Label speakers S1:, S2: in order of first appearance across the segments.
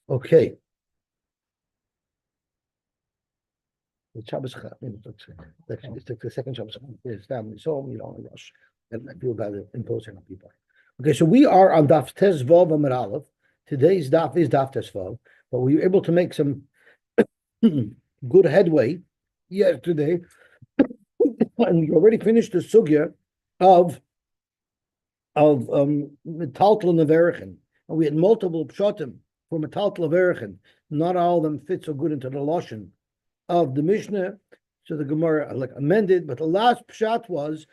S1: Okay. The Shabbos, it's the second Shabbos. His family, so you don't rush. And I feel bad imposing on people. Okay, so we are on Daf Tes Vav Amud Aleph. Today's Daf is Daf Tes Vav, but we were able to make some good headway yesterday, and we already finished the sugya of metaltal neverichin, and we had multiple pshatim for metaltal neverichin. Not all of them fit so good into the lashon of the Mishnah, so the Gemara amended. But the last pshat was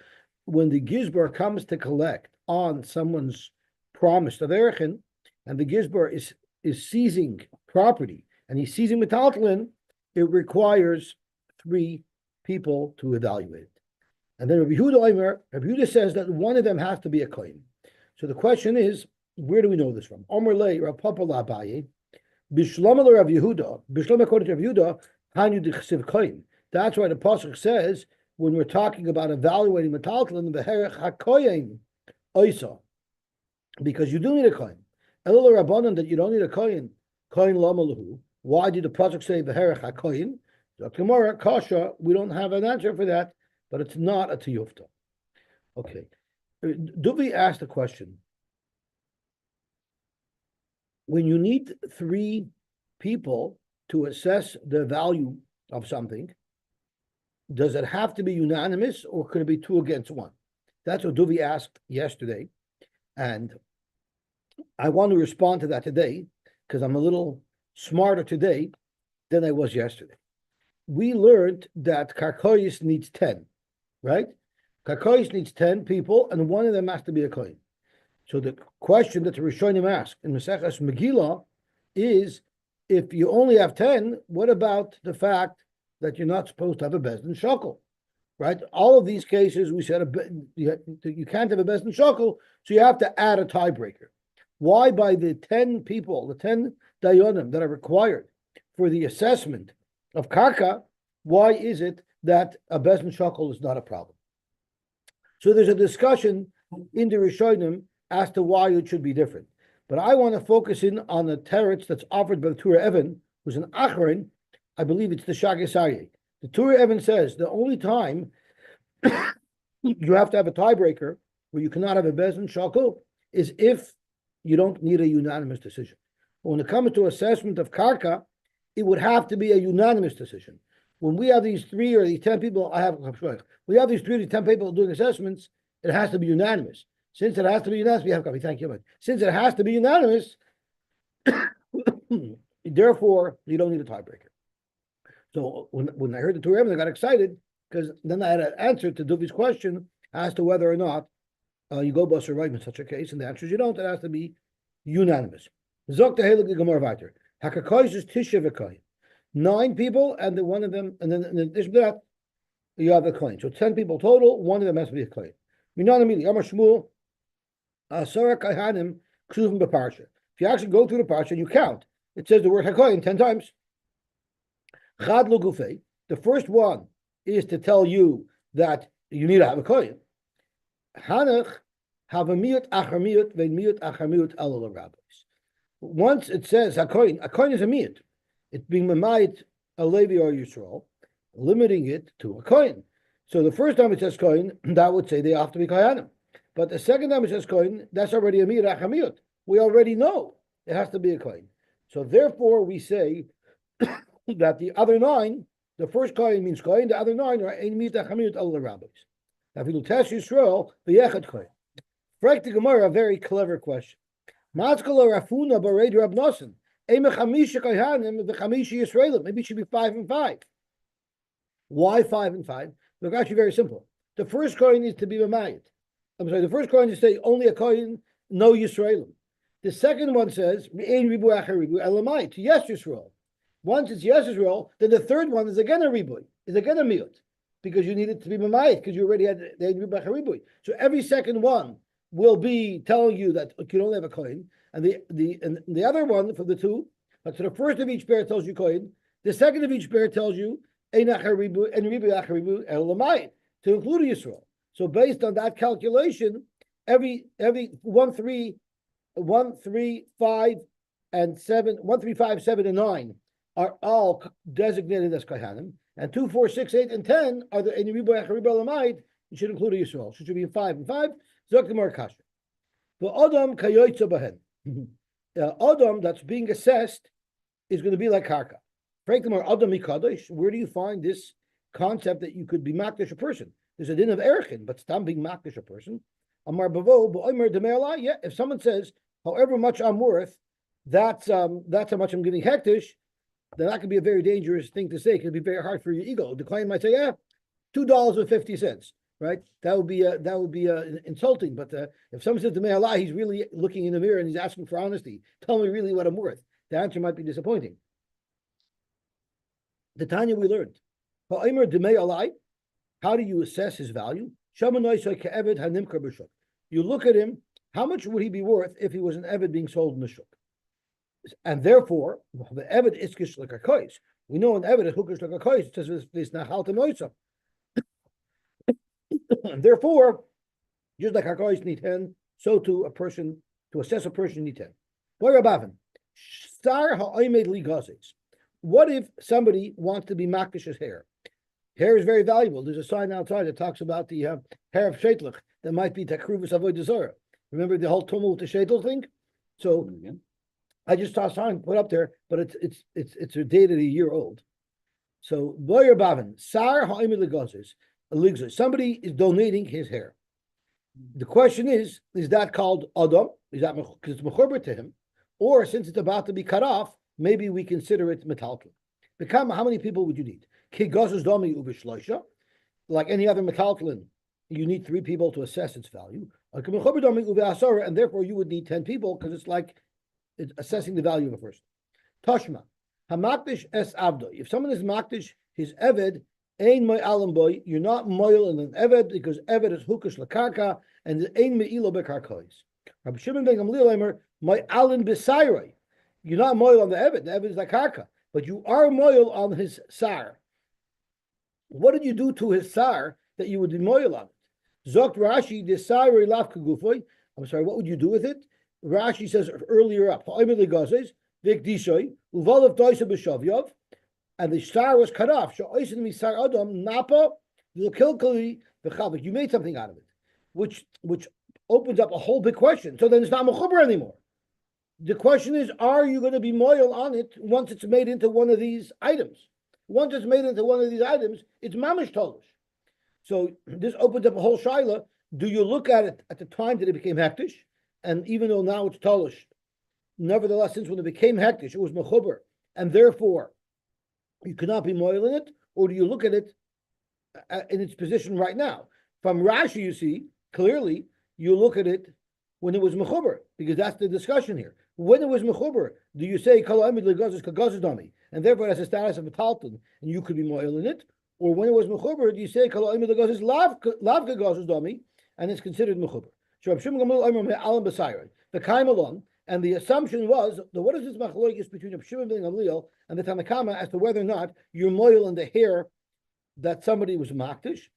S1: when the gizbar comes to collect on someone's promise of erichin, and the gizbar is seizing property, and he's seizing metaltalin, it requires 3 people to evaluate it. And then Rabbi Yehuda says that one of them has to be a kohen. So the question is, where do we know this from? Omer lei Rav Papa Abaye, Bishlam Rav Yehuda, Bishlam according to Rav Yehuda, Hanu d'chsiv kohen. That's why the pasuk says when we're talking about evaluating metaltalin, v'herech hakohen oisa, because you do need a kohen. Elul rabbanan that you don't need a kohen lamalahu. Why did the pasuk say v'herech hakohen? The Gemara kasha. We don't have an answer for that. But it's not a tiyufta. Okay. Duvi asked the question. When you need 3 people to assess the value of something, does it have to be unanimous or could it be 2 against 1? That's what Duvi asked yesterday. And I want to respond to that today because I'm a little smarter today than I was yesterday. We learned that Karkois needs 10. Right? Karkois needs 10 people, and one of them has to be a kohen. So the question that the Rishonim ask in Maseches Megillah is, if you only have 10, what about the fact that you're not supposed to have a bezdin shakel? Right? All of these cases, we said you can't have a bezdin shakel, so you have to add a tiebreaker. Why by the 10 people, the 10 dayanim that are required for the assessment of karka, why is it that a bezdin shakel is not a problem? So there's a discussion in the Rishonim as to why it should be different. But I want to focus in on the teretz that's offered by the Torah Evan, who's an Achron. I believe it's the Shagas Aryeh. The Torah Evan says the only time you have to have a tiebreaker where you cannot have a bezdin shakel is if you don't need a unanimous decision. But when it comes to assessment of karka, it would have to be a unanimous decision. When we have these 3 or these 10 people, we have these 3 to 10 people doing assessments, it has to be unanimous. Since it has to be unanimous, we have copy. Thank you. Since it has to be unanimous, therefore, you don't need a tiebreaker. So when I heard the Torah, I got excited because then I had an answer to Duvi's question as to whether or not you go bus or right in such a case, and the answer is you don't. It has to be unanimous. Zok tehelig gemar vayter. Hakakois is tisha v'koy. 9 people, and then one of them, and then in addition to that, you have a coin. So 10 people total, one of them has to be a coin. Amar Shmuel, Sarah Kahanim, Ksuvim B'Parsha. If you actually go through the Parsha and you count, it says the word Hakoyin 10 times. Chad Lo Gufei. The first one is to tell you that you need to have a coin. Hanach have a miut achar miut, vein miut achar miut elul rabbis. Once it says a coin is a miut. It's being mamayit a Levi or Yisrael, limiting it to a kohen. So the first time it says kohen, that would say they have to be kohanim. But the second time it says kohen, that's already a miyut achamiyut. We already know it has to be a kohen. So therefore we say that the other 9, the first kohen means kohen, the other 9 are ein miyut achamiyut el rabbis. Now if you test Yisrael, the yechad kohen. Frek the Gemara, a very clever question. Matzkala rafuna bared Rab Nosson. Maybe it should be 5 and 5. Why 5 and 5? Look, actually very simple. The first coin is to be Mamayit. The first coin is to say only a coin, no Yisraelim. The second one says, yes, Yisrael. Once it's yes, Yisrael, then the third one is again a ribuy, is again a miut, because you need it to be Mamayit, because you already had the ribuy. So every second one will be telling you that you don't have a coin. And the other one for the 2, so the first of each pair tells you kohen. The second of each pair tells you ein acharibu and ribu acharibu el lamayit to include Yisrael. So based on that calculation, every 1, 3, 5 and 1, 3, 5, 7, and 9 are all designated as Kohanim, and 2, 4, 6, 8, and 10 are the in Riba Lamait. You should include a Yisrael. So it should be 5 and 5. Zok the Kasha. For Adam Kayoitza Bahen. Adam that's being assessed is going to be like Karka. Frankly, Adam Mikadosh, where do you find this concept that you could be makdish a person? There's a din of Erichin, but Stam being makdish a person. Amar Bavo, Bo'omer Demerla, yeah, if someone says, however much I'm worth, that's how much I'm giving hektish, then that could be a very dangerous thing to say. It could be very hard for your ego. The client might say, yeah, $2.50, right? That would be insulting. But if someone says to me Allah, he's really looking in the mirror and he's asking for honesty. Tell me really what I'm worth. The answer might be disappointing. The Tanya we learned. How do you assess his value? You look at him, how much would he be worth if he was an Eved being sold in the shuk? And therefore, the Eved iskish like a kois. We know an Eved is hookish like a kois. It says this nachal temoisa. And therefore, just like our kois need 10, so to assess a person need 10. What if somebody wants to be makdish's hair? Hair is very valuable. There's a sign outside that talks about the hair of Shetlach that might be takruvus avodah zarah. Remember the whole tumult with the Shetl thing? So I just saw a sign put up there, but it's dated a year old. So Boyer Bavin, Sar Ha'imid Legazes, somebody is donating his hair. The question is that called Adam? Is that because it's mechuber to him? Or since it's about to be cut off, maybe we consider it metalkin. How many people would you need? Like any other metalkin, you need 3 people to assess its value. And therefore you would need 10 people because it's like it's assessing the value of a person. Tashma. Hamakdish es avdo. If someone is makdish, his eved, ein moy alam boy, you're not moil in an eved because eved is hukish lakarka and ein me'ilo bekarkois. Rabbi Shimon ben Gamliel Eimer, moy alan besayroi. You're not moil on the eved is lakarka, but you are moil on his sar. What did you do to his sar that you would be moil on it? Zokt Rashi desiroi laf kagufoy. I'm sorry, what would you do with it? Rashi says earlier up, and the star was cut off. You made something out of it, which opens up a whole big question. So then it's not mechuber anymore. The question is, are you going to be moil on it once it's made into one of these items? Once it's made into one of these items, it's mamish tolish. So this opens up a whole shaila. Do you look at it at the time that it became hektish? And even though now it's tolish, nevertheless, since when it became hektish, it was mechuber, and therefore you cannot be moil in it, or do you look at it in its position right now? From Rashi, you see, clearly, you look at it when it was mechuber, because that's the discussion here. When it was mechuber, do you say, and therefore it has a status of a talton, and you could be moil in it? Or when it was mechuber, do you say, and it's considered mechuber? The came along, and the assumption was that what is this machloikis between Reb Shimon ben Gamliel and the Tanakama as to whether or not you're moil in the hair that somebody was makdish,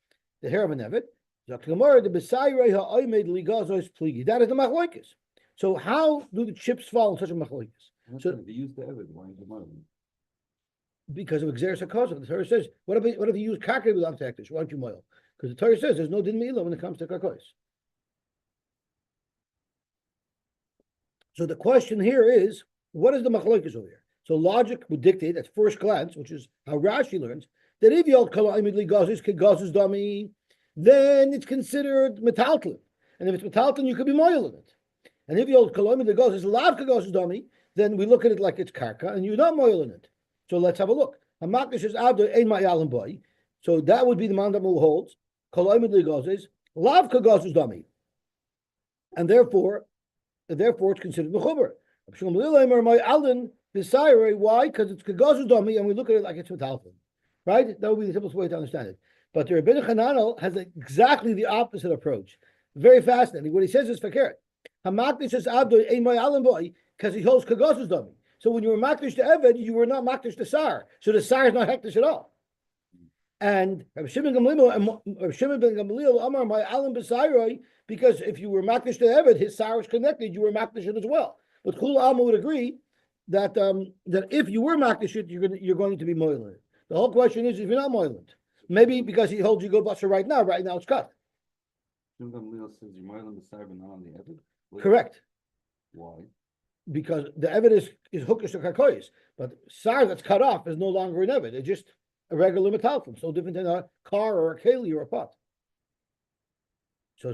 S1: the hair of an evet. That is the machloikis. So how do the chips fall in such a machloikis? So
S2: they use the evet. Why is the moil?
S1: Because of exeris hakazah. The Torah says, what if you use kakre without hektish? Why don't you moil? Because the Torah says there's no din meila when it comes to karkois. So the question here is, what is the machlokas over here? So logic would dictate at first glance, which is how Rashi learns, that if you'll kala imidli gazes kegazes dami, then it's considered metaltlin. And if it's metaltlin, you could be moil in it. And if you'll kala imidli gazes lav kegazes dami, then we look at it like it's karka, and you're not moil in it. So let's have a look. Hamakdish is abdo ein ma'yalim boy. So that would be the man that holds kala imidli gazes lav kegazes dami, and therefore it's considered mechuber. Why? Because it's kagazu dami, and we look at it like it's metalfin. Right? That would be the simplest way to understand it. But the Rebbeinu Chananel has exactly the opposite approach. Very fascinating. What he says is fakir. Hamakdish is abdo ein ma'alim boy because he holds kagazu dami. So when you were makdish to Eved, you were not makdish to Sar. So the Sar is not hektish at all. And Rabbi Shimon ben Gamliel Amar ma'alim b'sayroi, because if you were makdish to Eved, his Sar was connected, you were makdish as well. But Chul Alma would agree that if you were makdashit, you're going to be moiled. The whole question is if you're not moiled. Maybe because he holds you go busser right now it's cut.
S2: Says you moiled the side, but not on the Evid.
S1: Correct.
S2: Why?
S1: Because the evidence is hookish to karkois, but sar that's cut off is no longer an evid. It's just a regular metalfum, so different than a car or a keli or a pot. So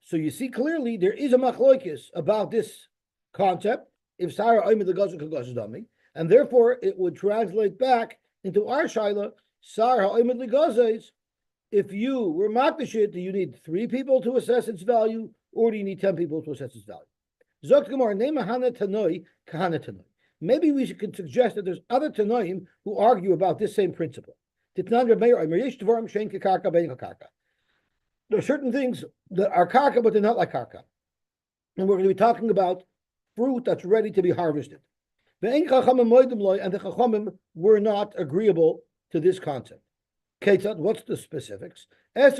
S1: So you see clearly there is a machloikis about this concept. If Sarah oimid legazos kagazos dami, and therefore it would translate back into our shaila Sarah oimid legazos. If you were makdashit, do you need 3 people to assess its value, or do you need 10 people to assess its value? Zokt Gemara, name hana tanoi kahana tanoi. Maybe we could suggest that there's other tanoim who argue about this same principle. There are certain things that are karka, but they're not like karka. And we're going to be talking about fruit that's ready to be harvested. And the chachamim were not agreeable to this concept. What's the specifics? A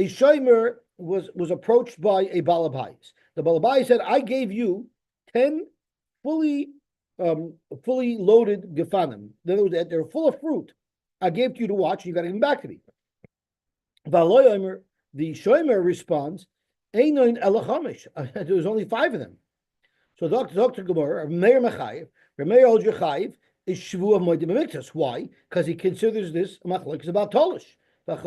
S1: shomer was approached by a balabais. The balabais said, I gave you 10 fully loaded gefanim. In other words, they're full of fruit. I gave to you to watch, and you got to give them back to me. The shomer responds, there was only 5 of them. So Dr. Gemara, Meir Mechayev, Meir Ol Yechayev, is shvu of moedim b'miktas. Why? Because he considers this machlokes about tolish. And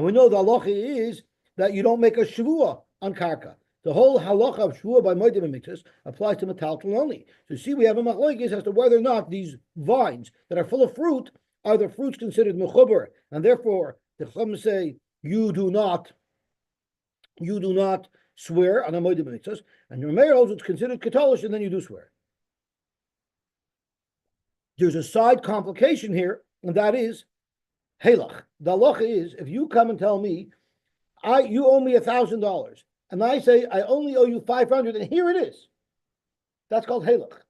S1: we know the halacha is that you don't make a shvua on karka. The whole halacha of shvua by moedim b'miktas applies to metaltal only. So see, we have a machlokes as to whether or not these vines that are full of fruit are the fruits considered mechuber, and therefore the chum say you do not swear on a moedim b'miktas, and your mayor holds it's considered katolish, and then you do swear. There's a side complication here, and that is halach. The halacha is if you come and tell me, you owe me $1,000, and I say I only owe you 500, and here it is. That's called halach.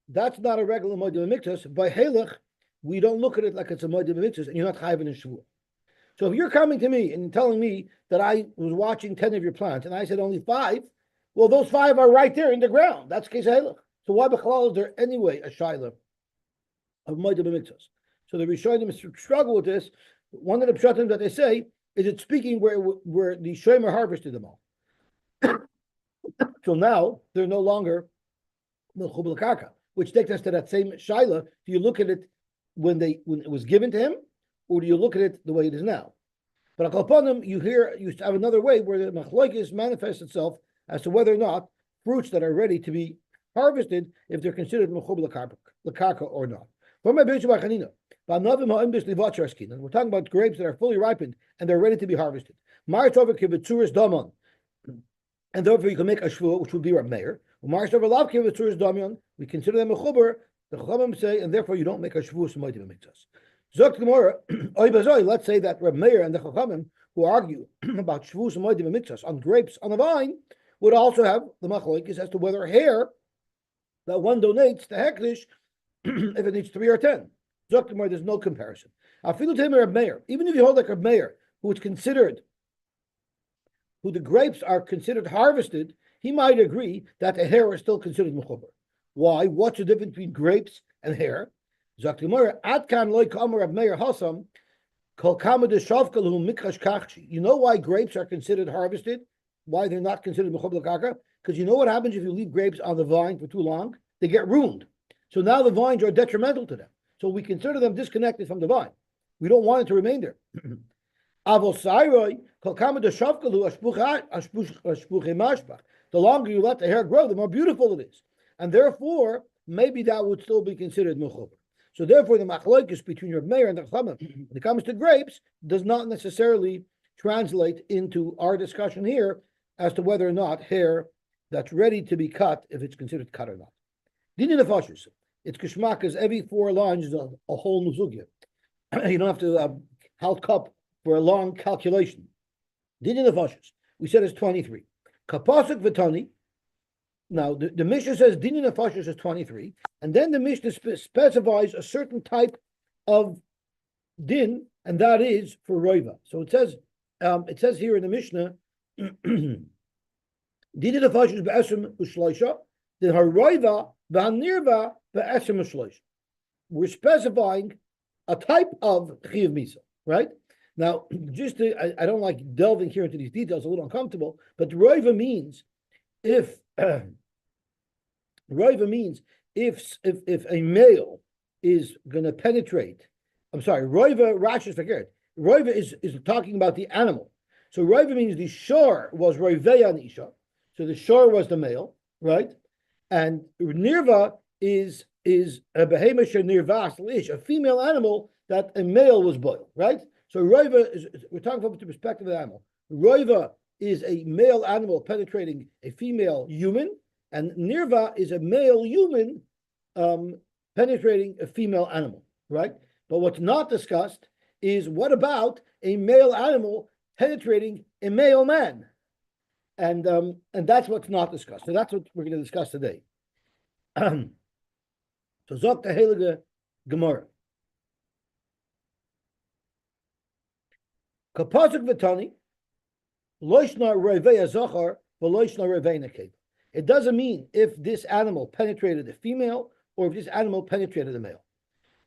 S1: That's not a regular moedim b'miktas. By halach, we don't look at it like it's a moedim b'miktas, and you're not chayven in shvuah. So if you're coming to me and telling me that I was watching 10 of your plants, and I said only 5, well, those 5 are right there in the ground. That's case halach. So why b'chalal is there anyway a shayla of moedim b'miktas? So the Rishonim struggle with this. One of the pshatim that they say is it speaking where the shomer harvested them all. So now they're no longer milchubel karka, which takes us to that same shayla. Do you look at it when it was given to him, or do you look at it the way it is now? But upon them, you have another way where the machloikis manifests itself as to whether or not fruits that are ready to be harvested, if they're considered milchubel karka or not. And we're talking about grapes that are fully ripened and they're ready to be harvested. And therefore you can make a shvuah, which would be our mayor. We consider them a chuber. The chachamim say, and therefore you don't make a shvuah moedim b'miktas. Let's say that Reb Meir and the chachamim who argue about shvuah moedim b'miktas on grapes on a vine would also have the machlokes as to whether hair that one donates to hektish if it needs 3 or 10. There's no comparison. Even if you hold like Reb Meir, who the grapes are considered harvested, he might agree that the hair is still considered mechuber. Why? What's the difference between grapes and hair? You know why grapes are considered harvested? Why they're not considered mechuber karka? Because you know what happens if you leave grapes on the vine for too long? They get ruined. So now the vines are detrimental to them. So we consider them disconnected from the vine. We don't want it to remain there. The longer you let the hair grow, the more beautiful it is. And therefore, maybe that would still be considered mechuber. So therefore, the machlokes between your mayor and the chachamim, when it comes to grapes, does not necessarily translate into our discussion here as to whether or not hair that's ready to be cut, if it's considered cut or not. Dinin nefashos. It's kishmak, because every 4 lines is a whole nuzugya. You don't have to halt cup for a long calculation. Dinin nefashos. We said it's 23. Kapasuk v'tani. Now the Mishnah says Dinin nefashos is 23, and then the Mishnah specifies a certain type of din, and that is for roiva. So it says it says here in the Mishnah, Didi the Fashus be'esem u'shloisha, the haroiva v'hanirva be'esem u'shloisha. We're specifying a type of chiyuv misa, right? Now, I don't like delving here into these details, a little uncomfortable, but roiva means if a male is going to penetrate, I'm sorry, roiva rashes forget. Roiva is talking about the animal. So roiva means the shor was roiveya nisha. So the shor was the male, right? And nirva is a behemoth nirvas lish, a female animal that a male was boiled, right? So roiva is, we're talking from the perspective of the animal. Roiva is a male animal penetrating a female human, and nirva is a male human penetrating a female animal, right? But what's not discussed is what about a male animal penetrating a male man? And that's what's not discussed. So that's what we're going to discuss today. So Zok the Heilige Gemara. Kapasuk v'tani, loishna revei zachar, v'loishna revei nekev. It doesn't mean if this animal penetrated a female or if this animal penetrated a male.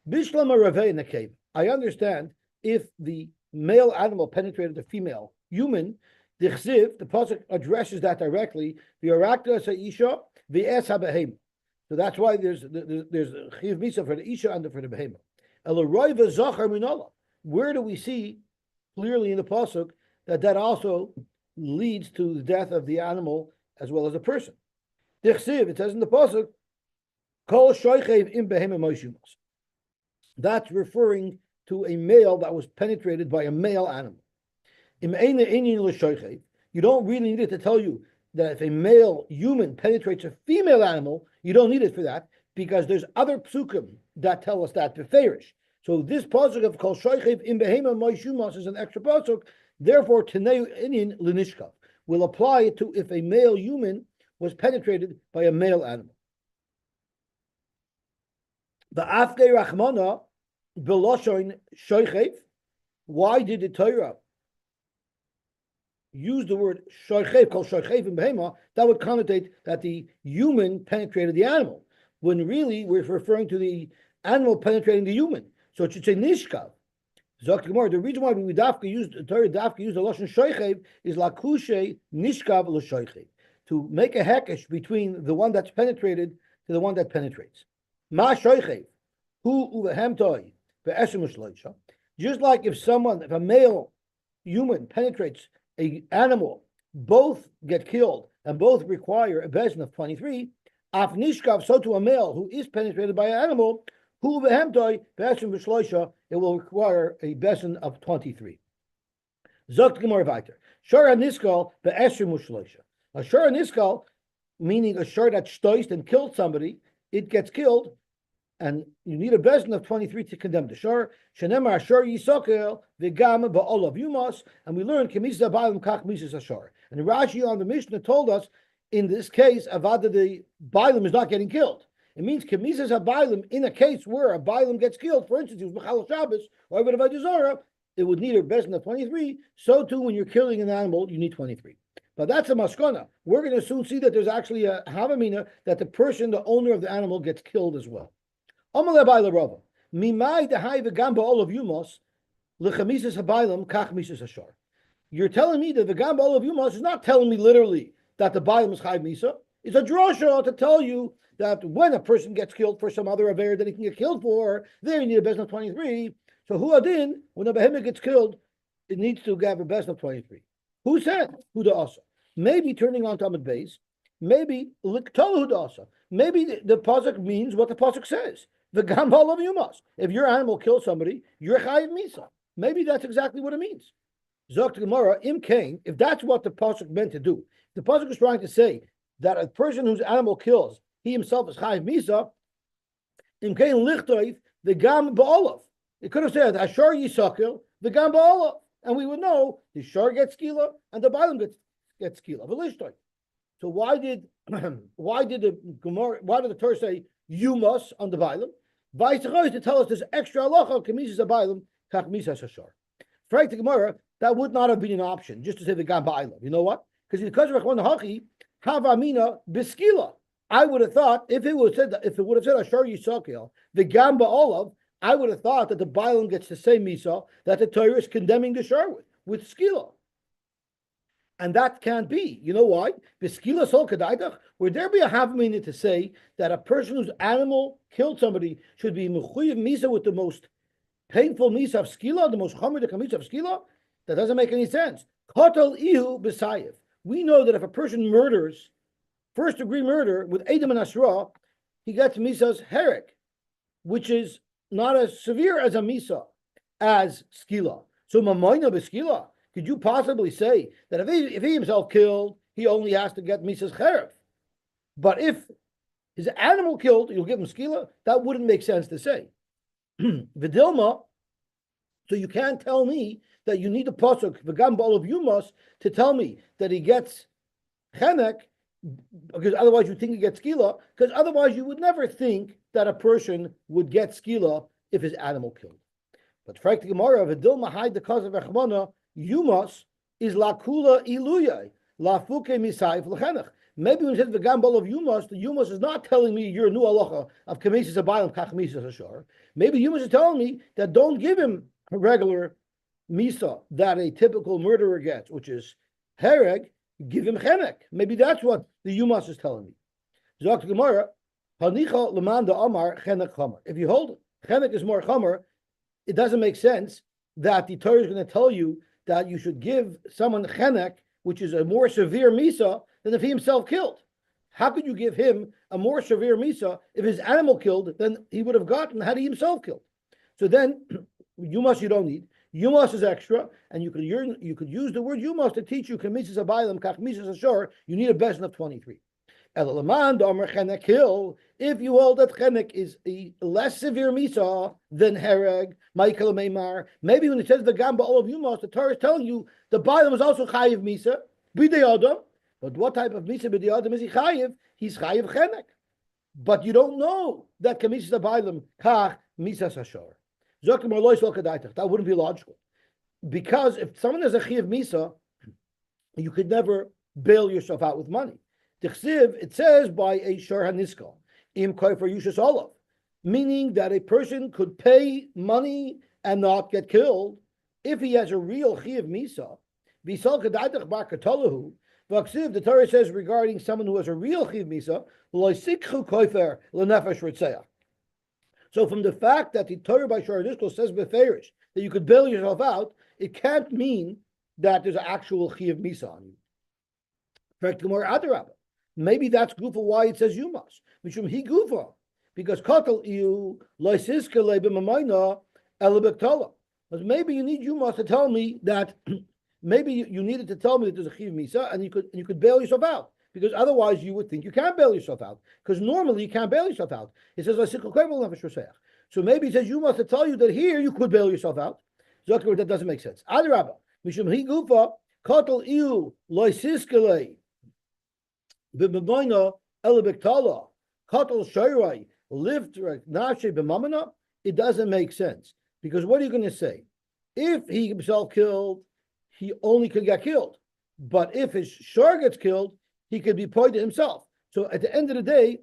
S1: Bishlama revei nekev. I understand if the male animal penetrated a female human. The chsiv, the pasuk addresses that directly. V'yarakta sa'isha v'es habehem. So that's why there's chiyuv misa for the isha and for the behema. Elaroiva zachar minala. Where do we see clearly in the pasuk that also leads to the death of the animal as well as the person? The chsiv, it says in the pasuk, kol shoychev im behema moishumos. That's referring to a male that was penetrated by a male animal. You don't really need it to tell you that if a male human penetrates a female animal, you don't need it for that, because there's other psukim that tell us that beferish. So this pasuk of kol shoychev im behema moishumos is an extra pasuk. Therefore, teneu inin lenishkav will apply to if a male human was penetrated by a male animal. The afgei rachmana beloshon shoychev. Why did the Torah use the word shoychev, called shoychev in behema? That would connotate that the human penetrated the animal, when really we're referring to the animal penetrating the human. So it should say nishkav. Zok Gemara, the reason why we dafka used the Torah dafka used the lashon shoychev is lakushe nishkav l'shoychev, to make a hekesh between the one that's penetrated to the one that penetrates. Ma shoychev hu uvehemtoi ve'esem u'shloisha. Just like if a male human penetrates an animal, both get killed and both require a bezin of 23. Af nishkav, so to a male who is penetrated by an animal, hu v'hemtoi be'esem v'shloisha, it will require a bezin of 23. Zokt gemor vayter. Shor haniskal be'esem v'shloisha. A shor haniskal, meaning a shor that shtoist and killed somebody, it gets killed, and you need a bezin of 23 to condemn the shor. Shenemar shor yisokel v'gam ba'olav yumas, and we learn kemisa ba'alim kach misas ashor. And Rashi on the Mishnah told us, in this case, avada the ba'alim is not getting killed. It means kemisa ba'alim in a case where a ba'alim gets killed. For instance, he was mechal Shabbos or even avodah zarah, it would need a bezin of 23. So too, when you're killing an animal, you need 23. But that's a maskana. We're going to soon see that there's actually a havamina that the person, the owner of the animal, gets killed as well. You're telling me that the gamba olav yumos is not telling me literally that the bailam is chayv misa. It's a drosha to tell you that when a person gets killed for some other aver that he can get killed for, there you need a bezin of 23. So who adin, when a behemoth gets killed, it needs to have a bezin of 23. Who said? Who the asa? Maybe turning on Talmud Beis, maybe liktol who the asa. Maybe the pasuk means what the pasuk says. The gamba olav yumas. If your animal kills somebody, you're chayiv misa. Maybe that's exactly what it means. Zok Gemara, im kain, if that's what the pasuk meant to do, the pasuk is trying to say that a person whose animal kills, he himself is chayiv misa. Im kain lichtoiv the gam ba'olav. It could have said ashar yisakil the gam ba'olav, and we would know the shar gets skila and the ba'alim gets skila. So why did the Torah say you must on the ba'alim? Vice to tell us this extra halacha kemises a ba'alim kach misas hashar. Frag the Gemara that would not have been an option, just to say the Gam Ba'ila. You know what? Because of Rachman Hachi, Havamina Biskila. I would have thought if it would have said Ashar Yisakil, the Gamba Olav, I would have thought that the Bailam gets the same Misa that the Torah is condemning the Shar with Skila. And that can't be. You know why? Biskila Sol Kadaitach, would there be a Havamina to say that a person whose animal killed somebody should be Mechuyev Misa with the most painful Misa of Skila, the most Chomer Misa of Skila? That doesn't make any sense. Kotel Ihu B'Sayev. We know that if a person murders, first degree murder with Edom and Asra, he gets Misa's Herek, which is not as severe as a Misa as Skila. So Mamoina B'Skila, could you possibly say that if he himself killed, he only has to get Misa's Herek? But if his animal killed, you'll give him Skila? That wouldn't make sense to say. Vidilma, so you can't tell me that you need a pasuk v'gam ba'olav yumas to tell me that he gets chenek, because otherwise you think he gets skila, because otherwise you would never think that a person would get skila if his animal killed. But frankly, Gemara v'dilma hide the cause of echmana yumas is lakula iluyay lafuke misayif l'chenech. Maybe when it says v'gam ba'olav yumas, the yumas is not telling me you're a new halacha of kamisis abayim kach misas ashar. Maybe yumas is telling me that don't give him a regular Misa that a typical murderer gets, which is Hereg, give him Chenek. Maybe that's what the Yumas is telling me. Zok Gemara, Hanicha Lemanda Amar Chenek Chomer. If you hold Chenek is more Chomer, it doesn't make sense that the Torah is going to tell you that you should give someone Chenek, which is a more severe Misa than if he himself killed. How could you give him a more severe Misa if his animal killed than he would have gotten had he himself killed? So then, Yumas you don't need. Yumas is extra, and you could use the word Yumas to teach you Kamisis Abaylam, Kach Misas Ashor. You need a bezin of 23. Elalaman Domer Chenek Hill. If you hold that Chenek is a less severe Misa than Hereg, Michael Meimar, maybe when it says the Gamba all of Yumas, the Torah is telling you the Baylam is also Chayiv Misa, B'dei Adam. But what type of Misa B'dei Adam is he Chayiv? He's Chayiv Chenek. But you don't know that Kamisis Abaylam, Kach Misas Ashor. That wouldn't be logical. Because if someone has a Chiyav Misa, you could never bail yourself out with money. It says by a Shor HaNiskal, Im Koifer Yushas Olav, meaning that a person could pay money and not get killed if he has a real Chiyav Misa. The Torah says regarding someone who has a real Chiyav Misa, Loisikhu Koifer Lenefesh Ritzeach. So from the fact that the Torah by Shor HaNiskal says beferish that you could bail yourself out, it can't mean that there's an actual Chiyav Misa on you. In fact, Gemara Adarabah. Maybe that's Gufa why it says Yumas. Mishum Hi Gufa. Because Katal Iu Loisiskele B'Mamayna Elabektola. But maybe you need Yumas to tell me that maybe you needed to tell me that there's a Chiyav Misa and you could bail yourself out. Because otherwise you would think you can't bail yourself out. Because normally you can't bail yourself out. It says, so maybe it says you must tell you that here you could bail yourself out. That doesn't make sense. Adarabah. Mishum Hi Gufa, Katal Iu Loisiskele B'Mamayna Elabektala, Katal Shairai, Lift Nashe B'Mamana. It doesn't make sense. Because what are you going to say? If he himself killed, he only could get killed. But if his shar gets killed, he could be pointed himself. So at the end of the day,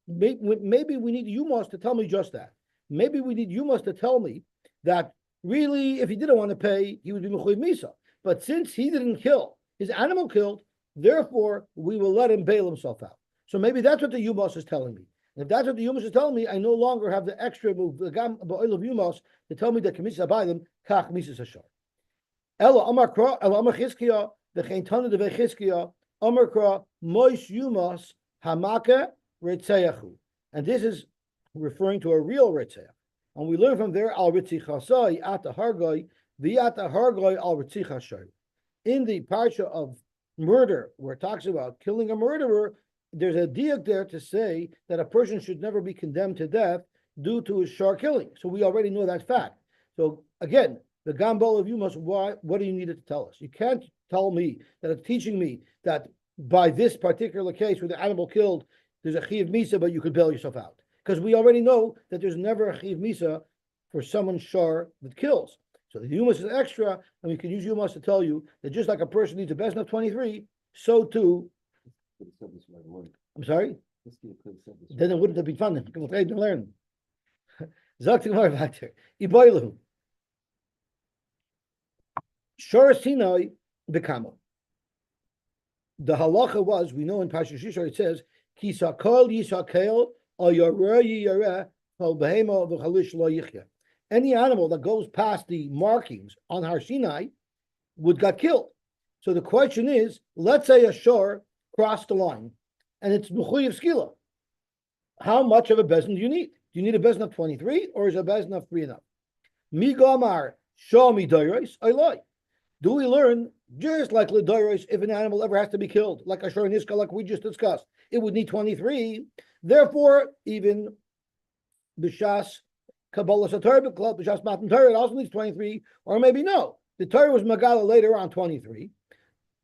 S1: maybe we need Yumas to tell me just that. Maybe we need Yumas to tell me that really, if he didn't want to pay, he would be Mechuyev Misa. But since he didn't kill, his animal killed, therefore we will let him bail himself out. So maybe that's what the Yumas is telling me. And if that's what the Yumas is telling me, I no longer have the extra move, the gam ba'oil of Yumas, to tell me that Kamisis Abayim, Kach Misas Hashar. Ella Amar Kra, Ella Amar Chizkiya, the Cheintana de Vechizkiya, Amar Kra, Moish Yumas, Hamaka, Ritzeyachu. And this is referring to a real Ritzeyach. And we learn from there, Al Ritzichasai, Ata Hargoi, Viata Hargoi, Al Ritzichasai. In the parsha of murder, where it talks about killing a murderer, there's a diak there to say that a person should never be condemned to death due to his shar killing. So we already know that fact. So again, the gambol of Yumas, what do you need to tell us? You can't tell me that it's teaching me that by this particular case where the animal killed, there's a chiyav misa, but you could bail yourself out. Because we already know that there's never a chiyav misa for someone shar that kills. So the humus is extra, and we can use humus to tell you that just like a person needs a bezin of 23, so too.
S2: Could have said this right away.
S1: I'm sorry.
S2: This kid could have said this.
S1: Then it wouldn't have been fun. People tried to learn. Sagt die Gemara weiter. Iboilu. Shor Sinai bekamo. The halacha was, we know in Pasha Shishar it says, Ki sakol yisakel or yara kol behema v'chalish lo yichya. Any animal that goes past the markings on Har Sinai would got killed. So the question is, let's say a shor crossed the line, and it's mechuyev skila. How much of a bezin do you need? Do you need a bezin of 23, or is a bezin of 3 enough? Mi gomar shomi doiros oiloi. Do we learn just like Lidoros, if an animal ever has to be killed, like Ashur and Iska, like we just discussed, it would need 23. Therefore, even Bishas Kabbalah Satar, Bishas Matan Torah, it also needs 23, or maybe no. The Torah was Magala later on 23,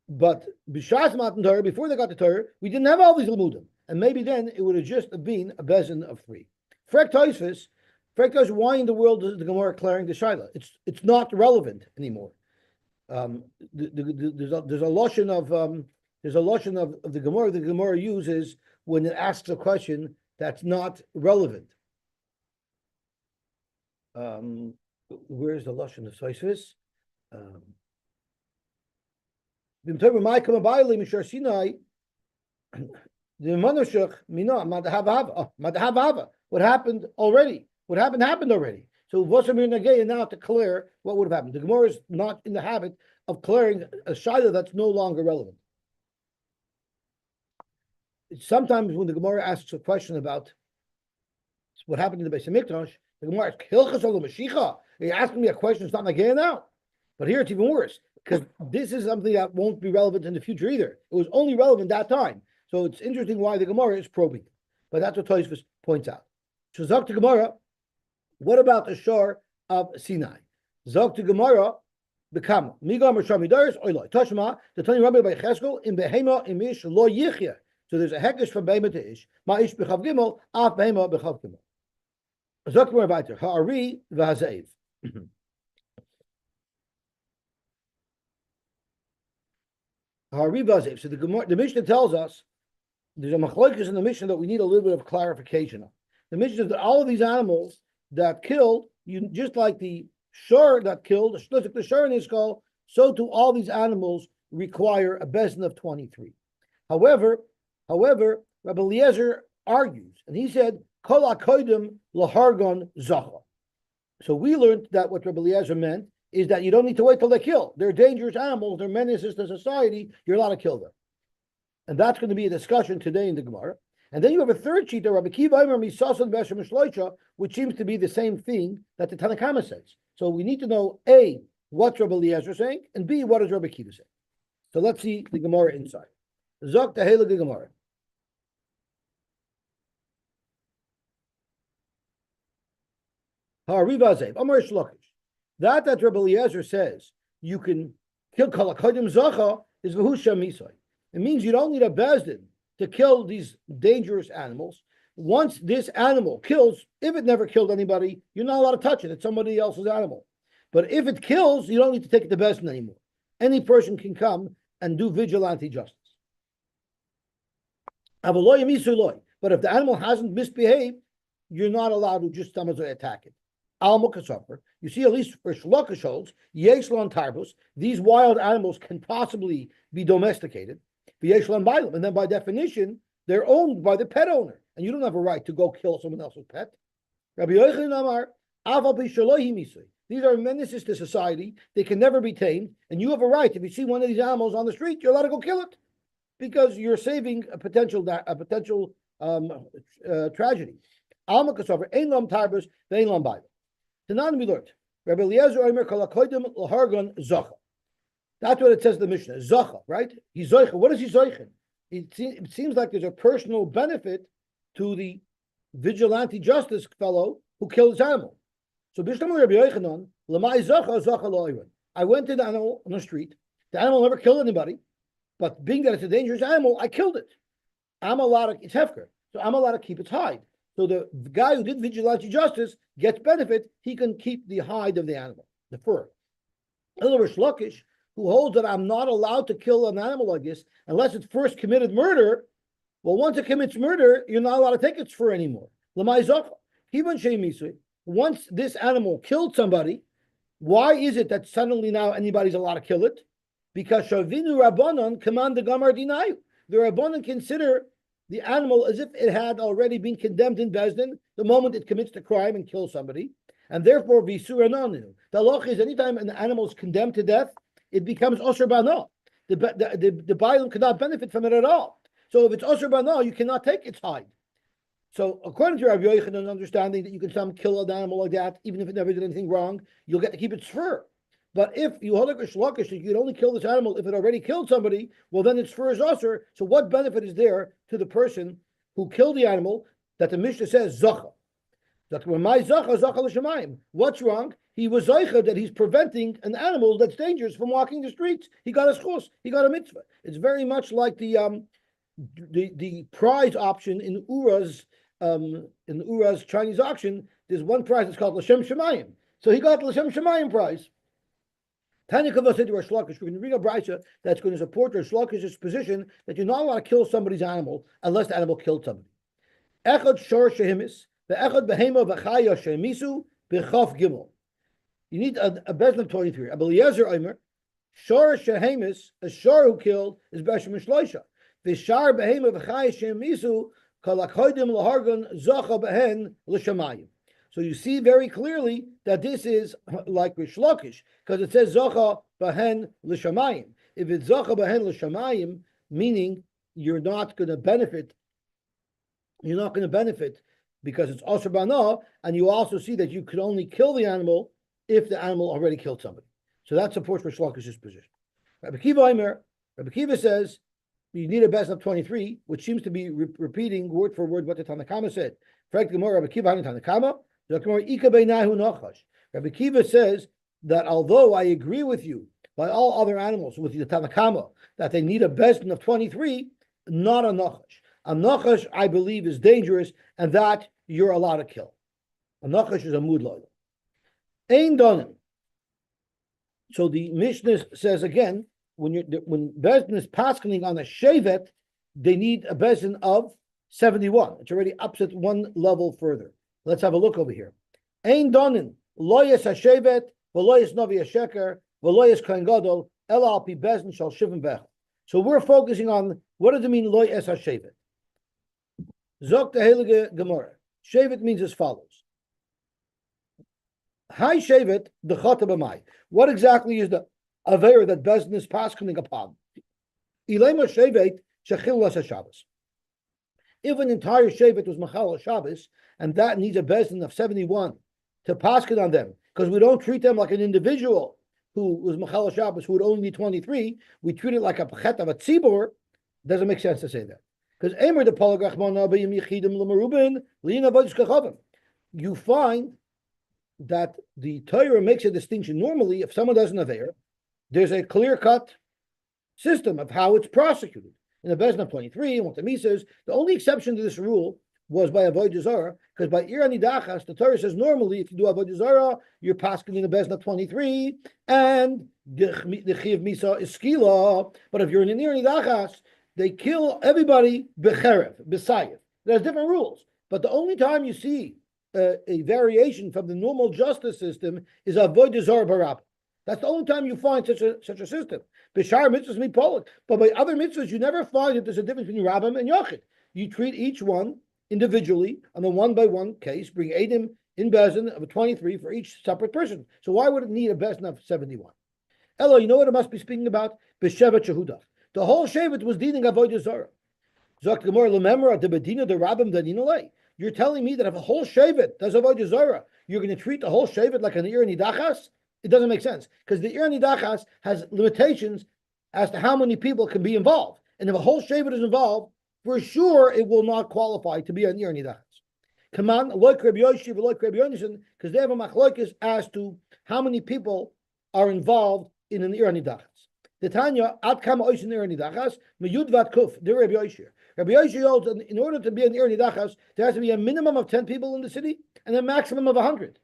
S1: but Bishas Matan Torah, before they got the Torah, we didn't have all these Lamudim, and maybe then it would have just been a bezin of 3. Frek Toisvis, why in the world is the Gemara declaring the Shaila? It's not relevant anymore. There's a lotion of the Gemara. The Gemara uses when it asks a question that's not relevant. Where's the lotion of Soisvis? What happened already? What happened already. So Vosamir Nagaya now declare what would have happened. The Gemara is not in the habit of declaring a shaila that's no longer relevant. Sometimes when the Gemara asks a question about what happened in the Beis Hamikdash, the Gemara asks, Hilchas Olam Mashiach. Are you asking me a question that's not Nagaya now? But here it's even worse, because this is something that won't be relevant in the future either. It was only relevant that time. So it's interesting why the Gemara is probing. But that's what Tosfos points out. So Zok to Gemara, what about the shore of Sinai? Zok to Gemara, Bekam Migam Rishami Daris Oiloi Tashma the Tani Rabbi by Cheskel in Behema Imish Lo Yichya. So there's a hekesh from Behema to Ish. Ma'ish Bechav Gimel Af Behema Bechav Gimel. Zok Gemara weiter Ha'ari v'Hazeiv. Ha'ari v'Hazeiv. So the Mishnah tells us there's a machlokes in the Mishnah that we need a little bit of clarification on. The Mishnah says that all of these animals that killed, you just like the shor that killed, the shor in his skull, so do all these animals require a bezin of 23. However, Rabbi Eliezer argues, and he said, Kol hakodim lahargon zacha. So we learned that what Rabbi Eliezer meant is that you don't need to wait till they kill. They're dangerous animals, they're menaces to society, you're allowed to kill them. And that's going to be a discussion today in the Gemara. And then you have a third sheet, Rabbi Kiva Omer Misasan Beshem Shloisha, which seems to be the same thing that the Tanakhama says. So we need to know A, what's Rabbi Eliezer saying, and B, what does Rabbi Kiva say. So let's see the Gemara inside. Zok Tehela Gemara. Ha'arivazev Amar Shlokish. That Rabbi Eliezer says you can kill Kol HaKodim Zacha is V'hu Misai. It means you don't need a bezdin to kill these dangerous animals. Once this animal kills, if it never killed anybody, you're not allowed to touch it. It's somebody else's animal. But if it kills, you don't need to take it to bezdin anymore. Any person can come and do vigilante justice. But if the animal hasn't misbehaved, you're not allowed to just attack it. You see, at least for Shlokish holds, Yeshlon Tarbus, these wild animals can possibly be domesticated. And then by definition, they're owned by the pet owner. And you don't have a right to go kill someone else's pet. Rabbi Yochanan Amar, these are menaces to society. They can never be tamed. And you have a right, if you see one of these animals on the street, you're allowed to go kill it. Because you're saving a potential tragedy. Alma Kasover, Ein Lam Tarbus, Vein Lam Bible. Tanan we learned. Rabbi Eliezer Omer Kalakoidim Lahargon Zacha. That's what it says in the Mishnah. Zacha, right? He's Zoicha. What is he Zoichin? It seems like there's a personal benefit to the vigilante justice fellow who killed his animal. So Bishlam Rabbi Yochanan, Lamai Zacha, Zacha Lo'iran. I went to the animal on the street. The animal never killed anybody, but being that it's a dangerous animal, I killed it. I'm allowed to, it's hefker, so I'm allowed to keep its hide. So the guy who did vigilante justice gets benefit. He can keep the hide of the animal, the fur. Rish Lakish, who holds that I'm not allowed to kill an animal like this unless it's first committed murder. Well, once it commits murder, you're not allowed to take its fur anymore. Once this animal killed somebody, why is it that suddenly now anybody's allowed to kill it? Because Shavinu Rabbanon command the Gamar Dinayu. The Rabbanon consider the animal as if it had already been condemned in Bezdin the moment it commits the crime and kills somebody. And therefore, Visur Anonu. The halacha is anytime an animal is condemned to death, it becomes Osir Bana. The Bailam cannot benefit from it at all. So if it's Osir Bana, you cannot take its hide. So according to Rabbi Yochanan's understanding that you can kill an animal like that, even if it never did anything wrong, you'll get to keep its fur. But if you hold a shlokish, you can only kill this animal if it already killed somebody, well then its fur is osir. So what benefit is there to the person who killed the animal that the Mishnah says zacha? What's wrong? He was zaycha that he's preventing an animal that's dangerous from walking the streets. He got a schus, he got a mitzvah. It's very much like the prize option in Ura's Chinese auction. There's one prize that's called L'Shem Shemayim. So he got the L'Shem Shemayim prize. Tanya Kavah said to Rish Lakish, we're going to read a brayso that's going to support Rish Lakish's position that you're not allowed to kill somebody's animal unless the animal killed somebody. Echad shor shehimis, ve'echad behema v'chaya shemisu b'chaf gimel. You need a bezin of 23. Abeliezer Omer, shor shehimis, a shor who killed is b'shem shloisha. V'shar behema v'chaya shemisu kalakhoidim lahargon zacha behen l'shamayim. So you see very clearly that this is like Rish Lakish, because it says Zacha Bahen L'Shamayim. If it's Zacha Bahen L'Shamayim, meaning you're not going to benefit because it's Asr Bana, and you also see that you could only kill the animal if the animal already killed somebody. So that supports Rish Lakish's position. Rabbi Kiva says you need a best of 23, which seems to be repeating word for word what the Tanakama said. Frank Gemara, Rabbi Kiva Tanakama. Rabbi Kiva says that although I agree with you by all other animals, with the Tanakama, that they need a bezin of 23, not a nachash. A nachash, I believe, is dangerous, and that you're allowed to kill. A nachash is a mud loyal. Ein donim. So the Mishnah says again, when bezin is paskening on a shevet, they need a bezin of 71. It's already ups it one level further. Let's have a look over here. Ein donin loyes hashevet v'loyes novi hasheker v'loyes kohen gadol ela al pi bezin shal shivim bechel. So we're focusing on what does it mean loyes hashevet. Zok the heilige Gemara. Shevet means as follows. Hai shevet dechata b'mai. What exactly is the aver that bezin is paskening upon? Ilema shevet shechil las haShabbos. If an entire shevet was machal Shabbos, and that needs a bezin of 71 to paskin on them, because we don't treat them like an individual who was machal Shabbos who would only need 23, we treat it like a pachet of a tzibor. Doesn't make sense to say that. Because Emer the Palagachmana b'yim yichidim l'merubin li'ina avodas kachavim. You find that the Torah makes a distinction. Normally, if someone doesn't aver, there's a clear-cut system of how it's prosecuted. In the bezin of 23, and what the Misa says, the only exception to this rule was by avodah zarah, because by ir anidachas, the Torah says normally if you do avodah zarah, you're pasking in the bezin of 23, and the chiv misa is skila. But if you're in an ir anidachas, they kill everybody becherev, besayif. There's different rules, but the only time you see a variation from the normal justice system is avodah zarah barab. That's the only time you find such a system. Bishar mitzvahs mipolik, but by other mitzvahs you never find that there's a difference between rabbim and yochid. You treat each one individually on a one-by-one case. Bring edim in bezin of 23 for each separate person. So why would it need a bezin of 71? Elo, you know what it must be speaking about? B'shevet shehudah. The whole shevet was dealing avodah zarah. Zok gemara lememra de bedina de rabbim dadinolei. You're telling me that if a whole shevet does avodah zarah, you're going to treat the whole shevet like an ir nidachas? It doesn't make sense, because the ir nidachas has limitations as to how many people can be involved. And if a whole shevet is involved, for sure it will not qualify to be an ir nidachas. Come on, like Rabbi Yosy, like Rabbi Yonason, because they have a machlokes as to how many people are involved in an ir nidachas. The Tanya, ad kama ois in ir nidachas, meyud vat kuf, the Rabbi Yosy. Rabbi Yosy holds that in order to be an ir nidachas, there has to be a minimum of 10 people in the city and a maximum of 100.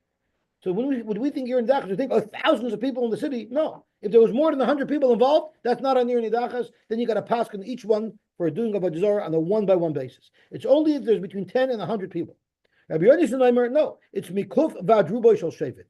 S1: So when we think Irani Dachas, we think, oh, thousands of people in the city. No. If there was more than 100 people involved, that's not an Irani Dachas. Then you got to pass on each one for doing a Bajazar on a one-by-one basis. It's only if there's between 10 and 100 people. Rabbi Yonasan, no, it's Mikuf Vadruboy Shal Shevet.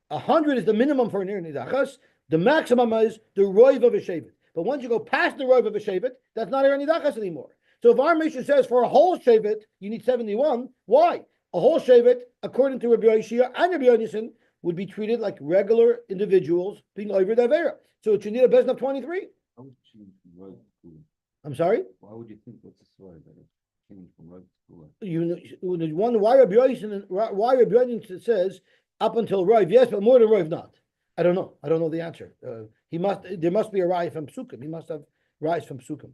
S1: 100 is the minimum for an Irani Dachas. The maximum is the Roiv of a Shevet. But once you go past the Roiv of a Shevet, that's not Irani Dachas anymore. So if our mission says for a whole Shevet, you need 71, why? A whole Shevet, according to Rabbi Yosy and Rabbi Yonasan, would be treated like regular individuals being over the Avera. So it should need a bezin of 23.
S2: How would you change from road to school?
S1: I'm sorry?
S2: Why would you think that's a story that it changed from road to school?
S1: You wonder why Rabbi Yonasan says up until Rav, yes, but more than Rav not. I don't know. I don't know the answer. There must be a Rai from Psukim. He must have Rais from Psukim.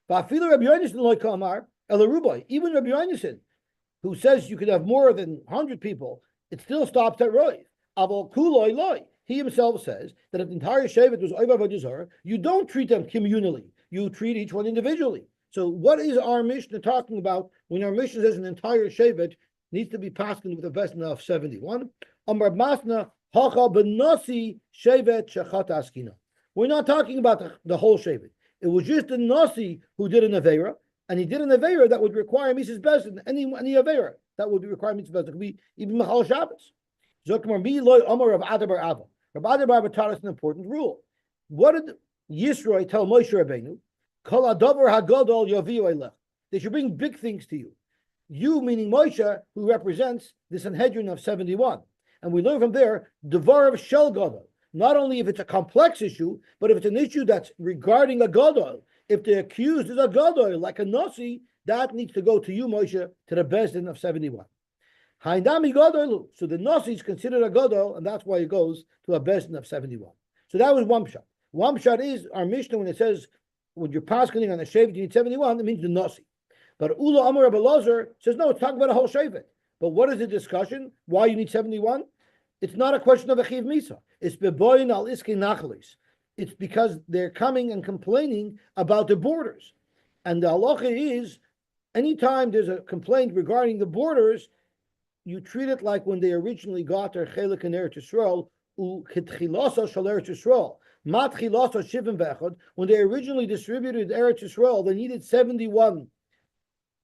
S1: But Rabbi Yonasan like Kamar, Elarubai, even Rabbi Yonasan, who says you could have more than 100 people, it still stops at Rav. Aval Kuloi Loi. He himself says that if the entire Shevet was Oiva Vajizar, you don't treat them communally. You treat each one individually. So what is our Mishnah talking about when our Mishnah says an entire Shevet needs to be passed with a bezin of 71? Amar Masna Hacha Benasi Shevet Shechat Askina. We're not talking about the whole Shevet. It was just the Nasi who did an Avera, and he did an Avera that would require Mrs. Bezin, any Avera that would require Mrs. Bezin. It could be even Machal Shabbos. Zokmar mi loy Amar of Adabar Ava. Rabbi Adabar taught us an important rule. What did Yisroi tell Moshe Rabbeinu? Kol Adavar Hagadol Yaviu Elech. They should bring big things to you. You, meaning Moshe, who represents the Sanhedrin of 71. And we learn from there, Devar of Shel Gadol. Not only if it's a complex issue, but if it's an issue that's regarding a Gadol. If the accused is a Gadol, like a Nasi, that needs to go to you, Moshe, to the Bezdin of 71. Haindami Gadol. So the Nasi is considered a Gadol, and that's why it goes to a Bezdin of 71. So that was one shot. One shot is our Mishnah when it says, when you're passing on a Shevet, you need 71, it means the Nasi. But Ula Amar Rabbi Lazar says, no, it's talking about a whole Shevet. But what is the discussion? Why you need 71? It's not a question of a Chiv Misa. It's Beboyin al Iski Nachalis. It's because they're coming and complaining about the borders. And the halacha is, anytime there's a complaint regarding the borders, you treat it like when they originally got their Chelik in Eretz Yisrael, Ukitchilasa Shal Eretz Yisrael. Matchilasa Shivim Vechad, when they originally distributed Eretz Yisrael, they needed 71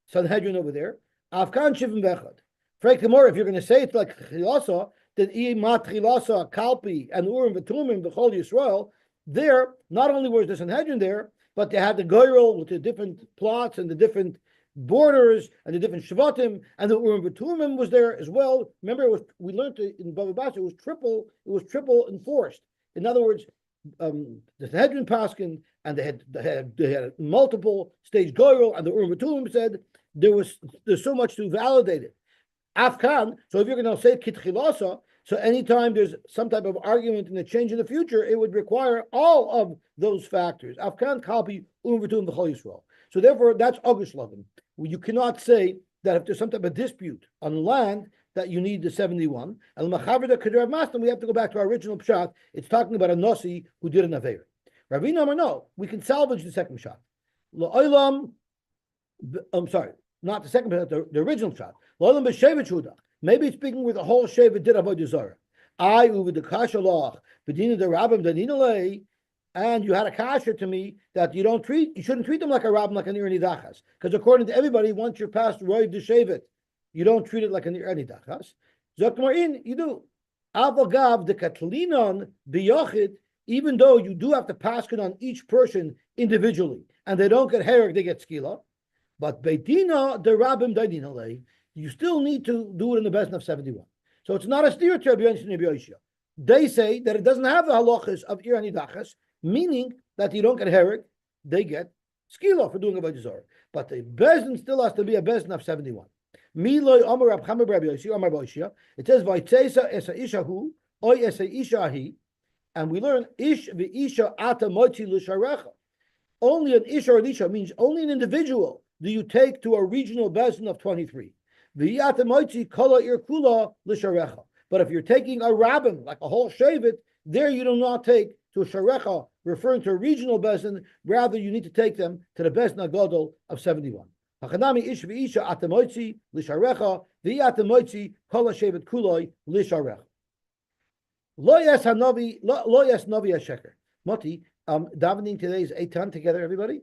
S1: Sanhedrin over there. Afkan Shivim Vechad. Frank Gemara, if you're going to say it's like Chilasa, then Matchilasa, Kalpi, and Urim V'Tumim, the Chol Yisrael, there, not only was the Sanhedrin there, but they had the Goyrel with the different plots and the different borders and the different Shvatim, and the Urim V'Tumim was there as well. Remember, we learned in Bava Basra, it was triple enforced. In other words, the Sanhedrin Paskin, and they had multiple stage Goyrel, and the Urim V'Tumim said there's so much to validate it. Afkan, so if you're going to say Kitchilasa, so anytime there's some type of argument in the change in the future, it would require all of those factors. Afkan, Kalpi, Urim V'Chol Yisrael. So therefore, that's August Lovin. You cannot say that if there's some type of dispute on land that you need the 71. And Machavrda Kedar Mastam, we have to go back to our original pshat. It's talking about a Nasi who did an Aveir. Ravina Amar, no, we can salvage the second pshat. I'm sorry, not the second pshat, the original pshat. La'olam b'shevet shuda. Maybe it's speaking with the whole shevet did avodah zarah. I uvid the kasha loch b'dina the rabbim danina lei. And you had a kasha to me that you shouldn't treat them like a rabbin, like an irani dachas. Because according to everybody, once you're past roiv the shevet, you don't treat it like an irani dachas. Zokmarin, you do. Avogav the katlinon biyochid, even though you do have to pass it on each person individually, and they don't get hereg, they get skila. But beidina the rabbim danina lei. You still need to do it in the bezin of 71. So it's not a steer to Rabbi Yosy. They say that it doesn't have the halachas of irani dachas, meaning that you don't get hereg, they get skila for doing a avodah. But the bezin still has to be a bezin of 71. Miloi Amar Rab Chama Rabbi Yosy Amar Boshia. It says Vaytzeisa esa ishahu oy esa ishahi, and we learn ish v'isha ata motzi l'sharecha. Only an ish or an isha means only an individual do you take to a regional bezin of 23. V'yata motzi kala irkula l'sharecha. But if you're taking a rabbin like a whole shevet, there you do not take to a sharecha, referring to a regional bezin. Rather, you need to take them to the bezin agadol of 71. Hachanami ish v'isha atamoitzi l'sharecha v'yatamoitzi kol shevet kuloi l'sharecha. Lo yes hanovi, lo yes novi hasheker. Moti, davening today is 8:10 together, everybody.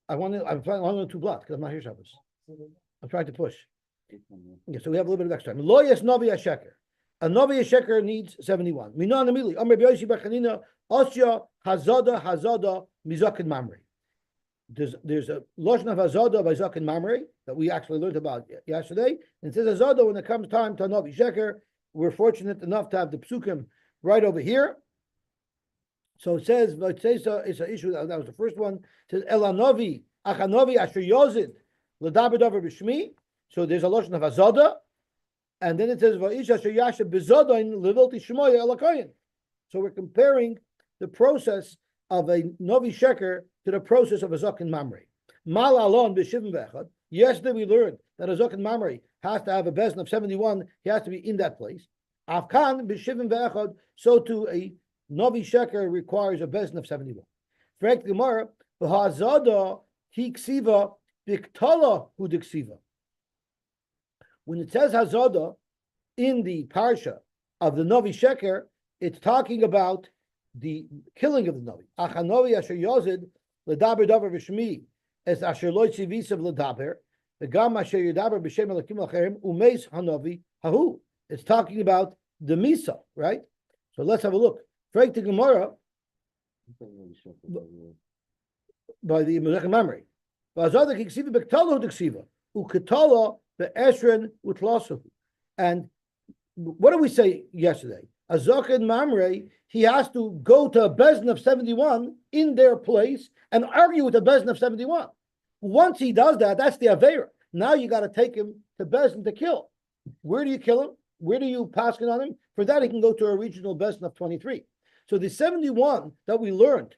S1: I'm on 2 blocks because I'm not here Shabbos. I'm trying to push. Yeah, so we have a little bit of extra time. Lo yes novi hasheker. A novi hasheker needs 71. Minon amili. Amr Yosy b'chanina osya hazada mizakin mamri. There's a lotion of hazada by zakin mamri that we actually learned about yesterday. And it says hazada when it comes time to novi sheker. We're fortunate enough to have the psukim right over here. So it says, it's an issue that was the first one. It says elanovi achanovi asher yozid l'daber davar b'shmi. So there's a lotion of hazada, and then it says va'ish asher yashem b'zodain levilti shmoya elakayin. So we're comparing the process of a novi sheker to the process of a zaken mamre. Mal alon b'shivim v'echad. Yesterday we learned that a zaken mamre has to have a bezin of 71. He has to be in that place. Afkan b'shivim v'echad. So too a novi sheker requires a bezin of 71. Frank Gemara v'hazada hi ksiva b'ktala hu d'ksiva. When it says hazada in the parsha of the novi sheker, it's talking about the killing of the novi. Achanovi asher yozid ledaber davar v'shmi es asher lo tzivisav ledaber v'gam asher yedaber b'shem elakim lacherim umeis hanovi hahu. It's talking about the misa, right? So let's have a look. Frank the Gemara by the Mezech Mamre. V'azada ki ksiva b'ktala hu d'ksiva u'ketala be'esren utlasahu. And what did we say yesterday? A zaken mamre, he has to go to a bezin of 71 in their place and argue with a bezin of 71. Once he does that, that's the avera. Now you got to take him to bezin to kill. Where do you kill him? Where do you paskin on him? For that, he can go to a regional bezin of 23. So the 71 that we learned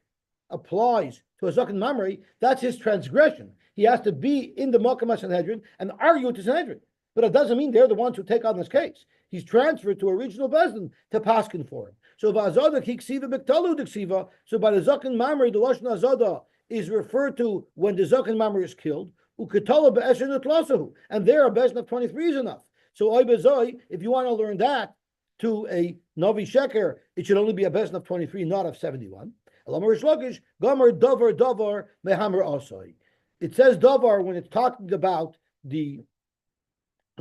S1: applies to a zaken mamre. That's his transgression. He has to be in the Makam Sanhedrin and argue with the Sanhedrin. But it doesn't mean they're the ones who take on this case. He's transferred to a regional bezdin to paskin for him. So v'azada ki ksiva b'ktalu d'ksiva. So by the zaken mamre, the lashon azada is referred to when the zaken mamre is killed. Uketala be'esher nutlasahu, and there a bezdin of 23 is enough. So oibezoi, if you want to learn that to a novi sheker, it should only be a bezdin of 23, not of 71. Elamar shlokish gomer davar mehamer osoi. It says davar when it's talking about the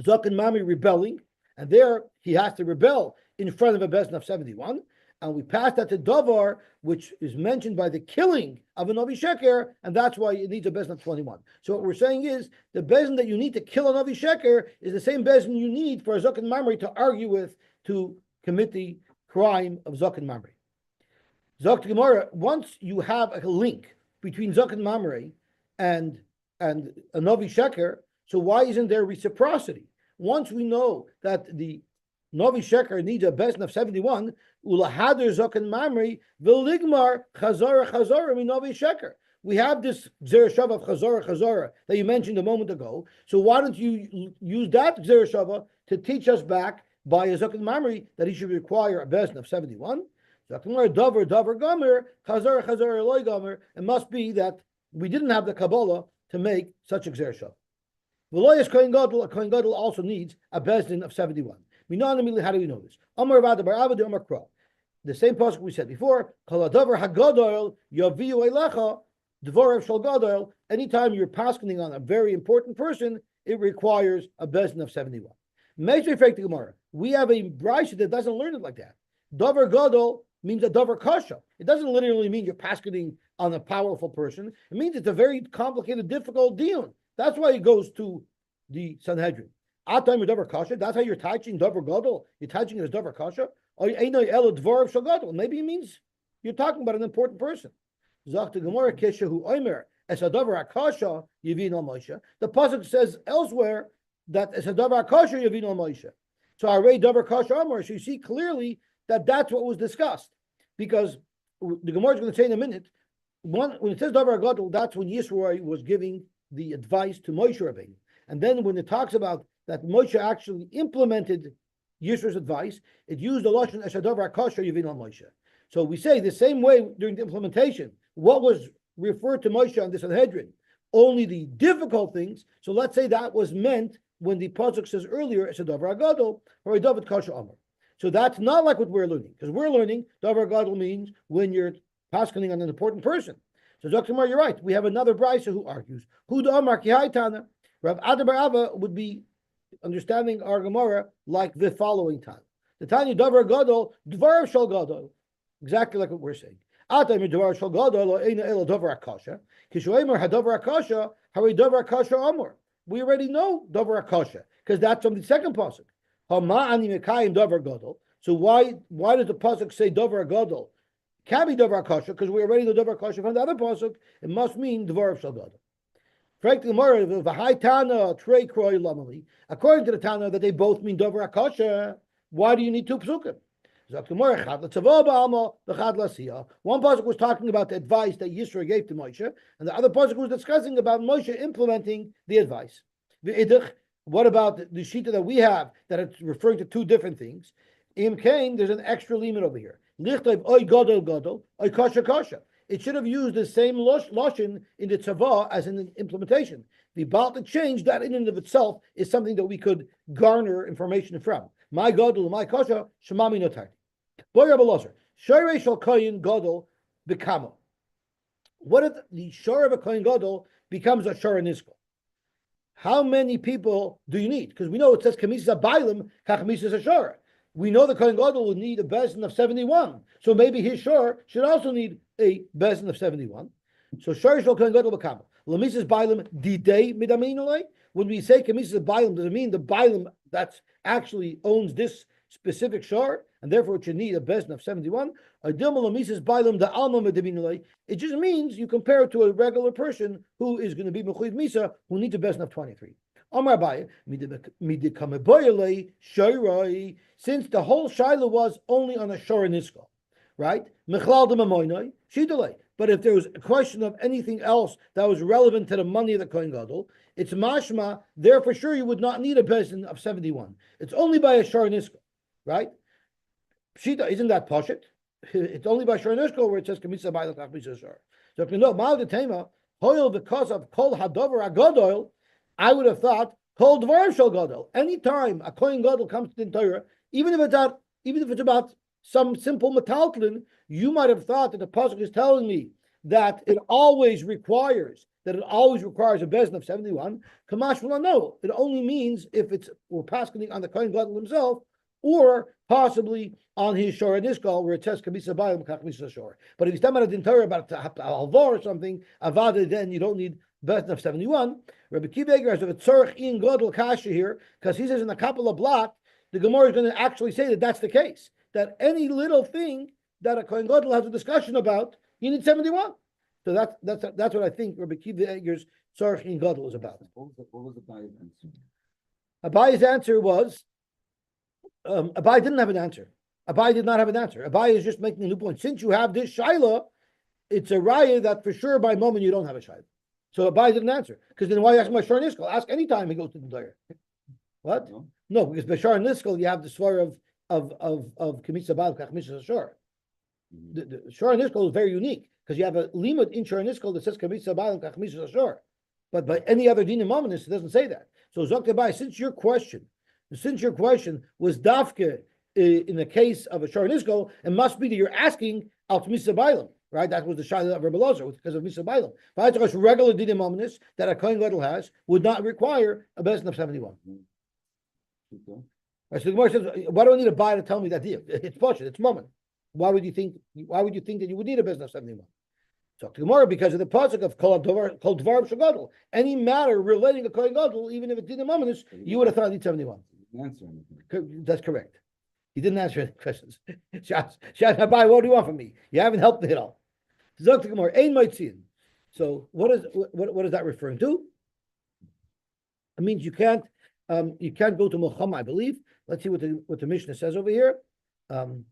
S1: zaken mamre rebelling. And there he has to rebel in front of a bezin of 71. And we passed that to davar, which is mentioned by the killing of a novi sheker, and that's why it needs a bezin of 21. So what we're saying is the bezin that you need to kill a novi sheker is the same bezin you need for a zaken mamre to argue with to commit the crime of zaken mamre. Zok Gemara, once you have a link between zaken mamre and a novi sheker, so why isn't there reciprocity? Once we know that the novi sheker needs a bezin of 71, ulahader zaken mamre v'ligmar chazara mi novi sheker. We have this gzera shava of chazara that you mentioned a moment ago. So why don't you use that gzera shava to teach us back by a zaken mamre that he should require a bezin of 71? Davar gomer chazara loy gomer. It must be that we didn't have the Kabbalah to make such a gzera shava. V'loyas kohen gadol also needs a bezdin of 71. How do we know this? Amar Avada bar Avada Amar Kra. The same pasuk we said before. Kol hadavar hagadol yaviu elecha dvorav shel gadol. Anytime you're paskening on a very important person, it requires a bezdin of 71. Meisher fake the Gemara. We have a brayso that doesn't learn it like that. Davar gadol means a davar kasha. It doesn't literally mean you're paskening on a powerful person. It means it's a very complicated, difficult deal. That's why it goes to the Sanhedrin. That's how you're touching davar gadol. You're touching it as davar kasha. Maybe it means you're talking about an important person. The pasuk says elsewhere that it's a davar kasha yavin al Moshe. So I read davar kasha amar. So you see clearly that that's what was discussed, because the Gemara is going to say in a minute. When it says davar gadol, that's when Yisroel was giving the advice to Moshe Rabbeinu. And then when it talks about that Moshe actually implemented Yisroel's advice, it used the lashon eshadavar kasher yivin al Moshe. So we say the same way during the implementation, what was referred to Moshe on the Sanhedrin, only the difficult things. So let's say that was meant when the pasuk says earlier eshadavar gadol or a david kasher amar. So that's not like what we're learning, because we're learning davar gadol means when you're paskening on an important person. So Dr. Mar, you're right. We have another brisa who argues. Who the Amar Kihaitana? Rav Adabar Ava would be understanding our Gemara like the following time. The Tanya davar gadol dvar shal gadol, exactly like what we're saying. Atay midvar shal gadol eina ela davar akasha. Kishoemer hadavar akasha hari davar akasha amor. We already know davar akasha because that's from the second pasuk. Hama ani mekayim davar gadol. So why does the pasuk say davar gadol? Can be davar kasha because we already know davar kasha from the other pasuk. It must mean dvar shal gadol. According to the Tana that they both mean davar kasha, why do you need two psukim? One pasuk was talking about the advice that Yisro gave to Moshe, and the other pasuk was discussing about Moshe implementing the advice. What about the shita that we have that it's referring to two different things? Im Kain, there's an extra limit over here. It should have used the same lashon in the tzava as in the implementation. The about to change that in and of itself is something that we could garner information from. My gadol, my kasha, shemami notar. Boy Rabbi Lozer, shorei shel koyin gadol bekamo. What if the shor of a koyin gadol becomes a shor niskal? How many people do you need? Because we know it says kamisas abaylim, kachamisas ashor. We know the Kohen Gadol would need a bezin of 71. So maybe his shor should also need a bezin of 71. So shor shel Kohen Gadol b'kama. Lamisas bailim didei midaminolei. When we say kamisas bailim, does it mean the bailim that actually owns this specific shor, and therefore it should need a bezin of 71? It just means you compare it to a regular person who is going to be mechuyev misa, who needs a bezin of 23. Since the whole shaila was only on a shor niskal, right? But if there was a question of anything else that was relevant to the money of the Kohen Gadol, it's mashma. There for sure you would not need a bezin of 71. It's only by a shor niskal, right? Pshita, isn't that poshut? It's only by shor niskal where it says kamisa ba'ilach kamisa shor. So if you know mal detema hoil because of kol hadavar agadol, I would have thought kol dvar shel gadol. Anytime a kohen gadol comes to the Torah, even if it's about some simple metaltlin, you might have thought that the pasuk is telling me that it always requires a bezin of 71. Kamash will know. It only means if we're passing on the kohen gadol himself, or possibly on his shor and niskal where it says kamisa bayim kamisa shor. But if he's talking about a dintar about alvar or something, avada, then you don't need bezin of 71. Rabbi Kiva has a tzorch in gadol kasha here because he says in a couple of blot the Gemara is going to actually say that that's the case. That any little thing that a kohen gadol has a discussion about, you need 71. So that's what I think Rabbi Kiva Eger's tzorch in gadol is about.
S2: What was the Abaye's answer?
S1: Abaye's answer was. Abai didn't have an answer. Abai did not have an answer. Abai is just making a new point. Since you have this shaila, it's a raya that for sure by moment you don't have a shaila. So Abai didn't answer. Because then why ask my shor niskal? Ask any time he goes to the Torah. What? No, because by shor niskal you have the svar of kamisa bal kachmisha shor. The shor niskal is very unique because you have a limit in shor niskal that says kamisa bal kachmisha shor. But by any other din mominus, it doesn't say that. So Zok Abai, since your question was dafke in the case of a shor niskal, it must be that you're asking al misa bailam, right? That was the shaila of Rebbe Lozer because of misa bailam. But I regular dinim omnis that a kohen gadol has would not require a bezin of 71.
S2: Okay.
S1: Right, so the Gemara says, why do I need a buyer to tell me that deal? It's poshut, it's moment. Why would you think that you would need a bezin of 71? So to Gemara, because of the pasuk of kol dvar shagadol, any matter relating to kohen gadol, even if it didn't omnis, you would have thought it needs 71.
S2: Answer anything.
S1: That's correct. He didn't answer any questions. Shas Abai, what do you want from me? You haven't helped me at all. So what is that referring to? It means you can't go to Muhammad, I believe. Let's see what the Mishnah says over here. In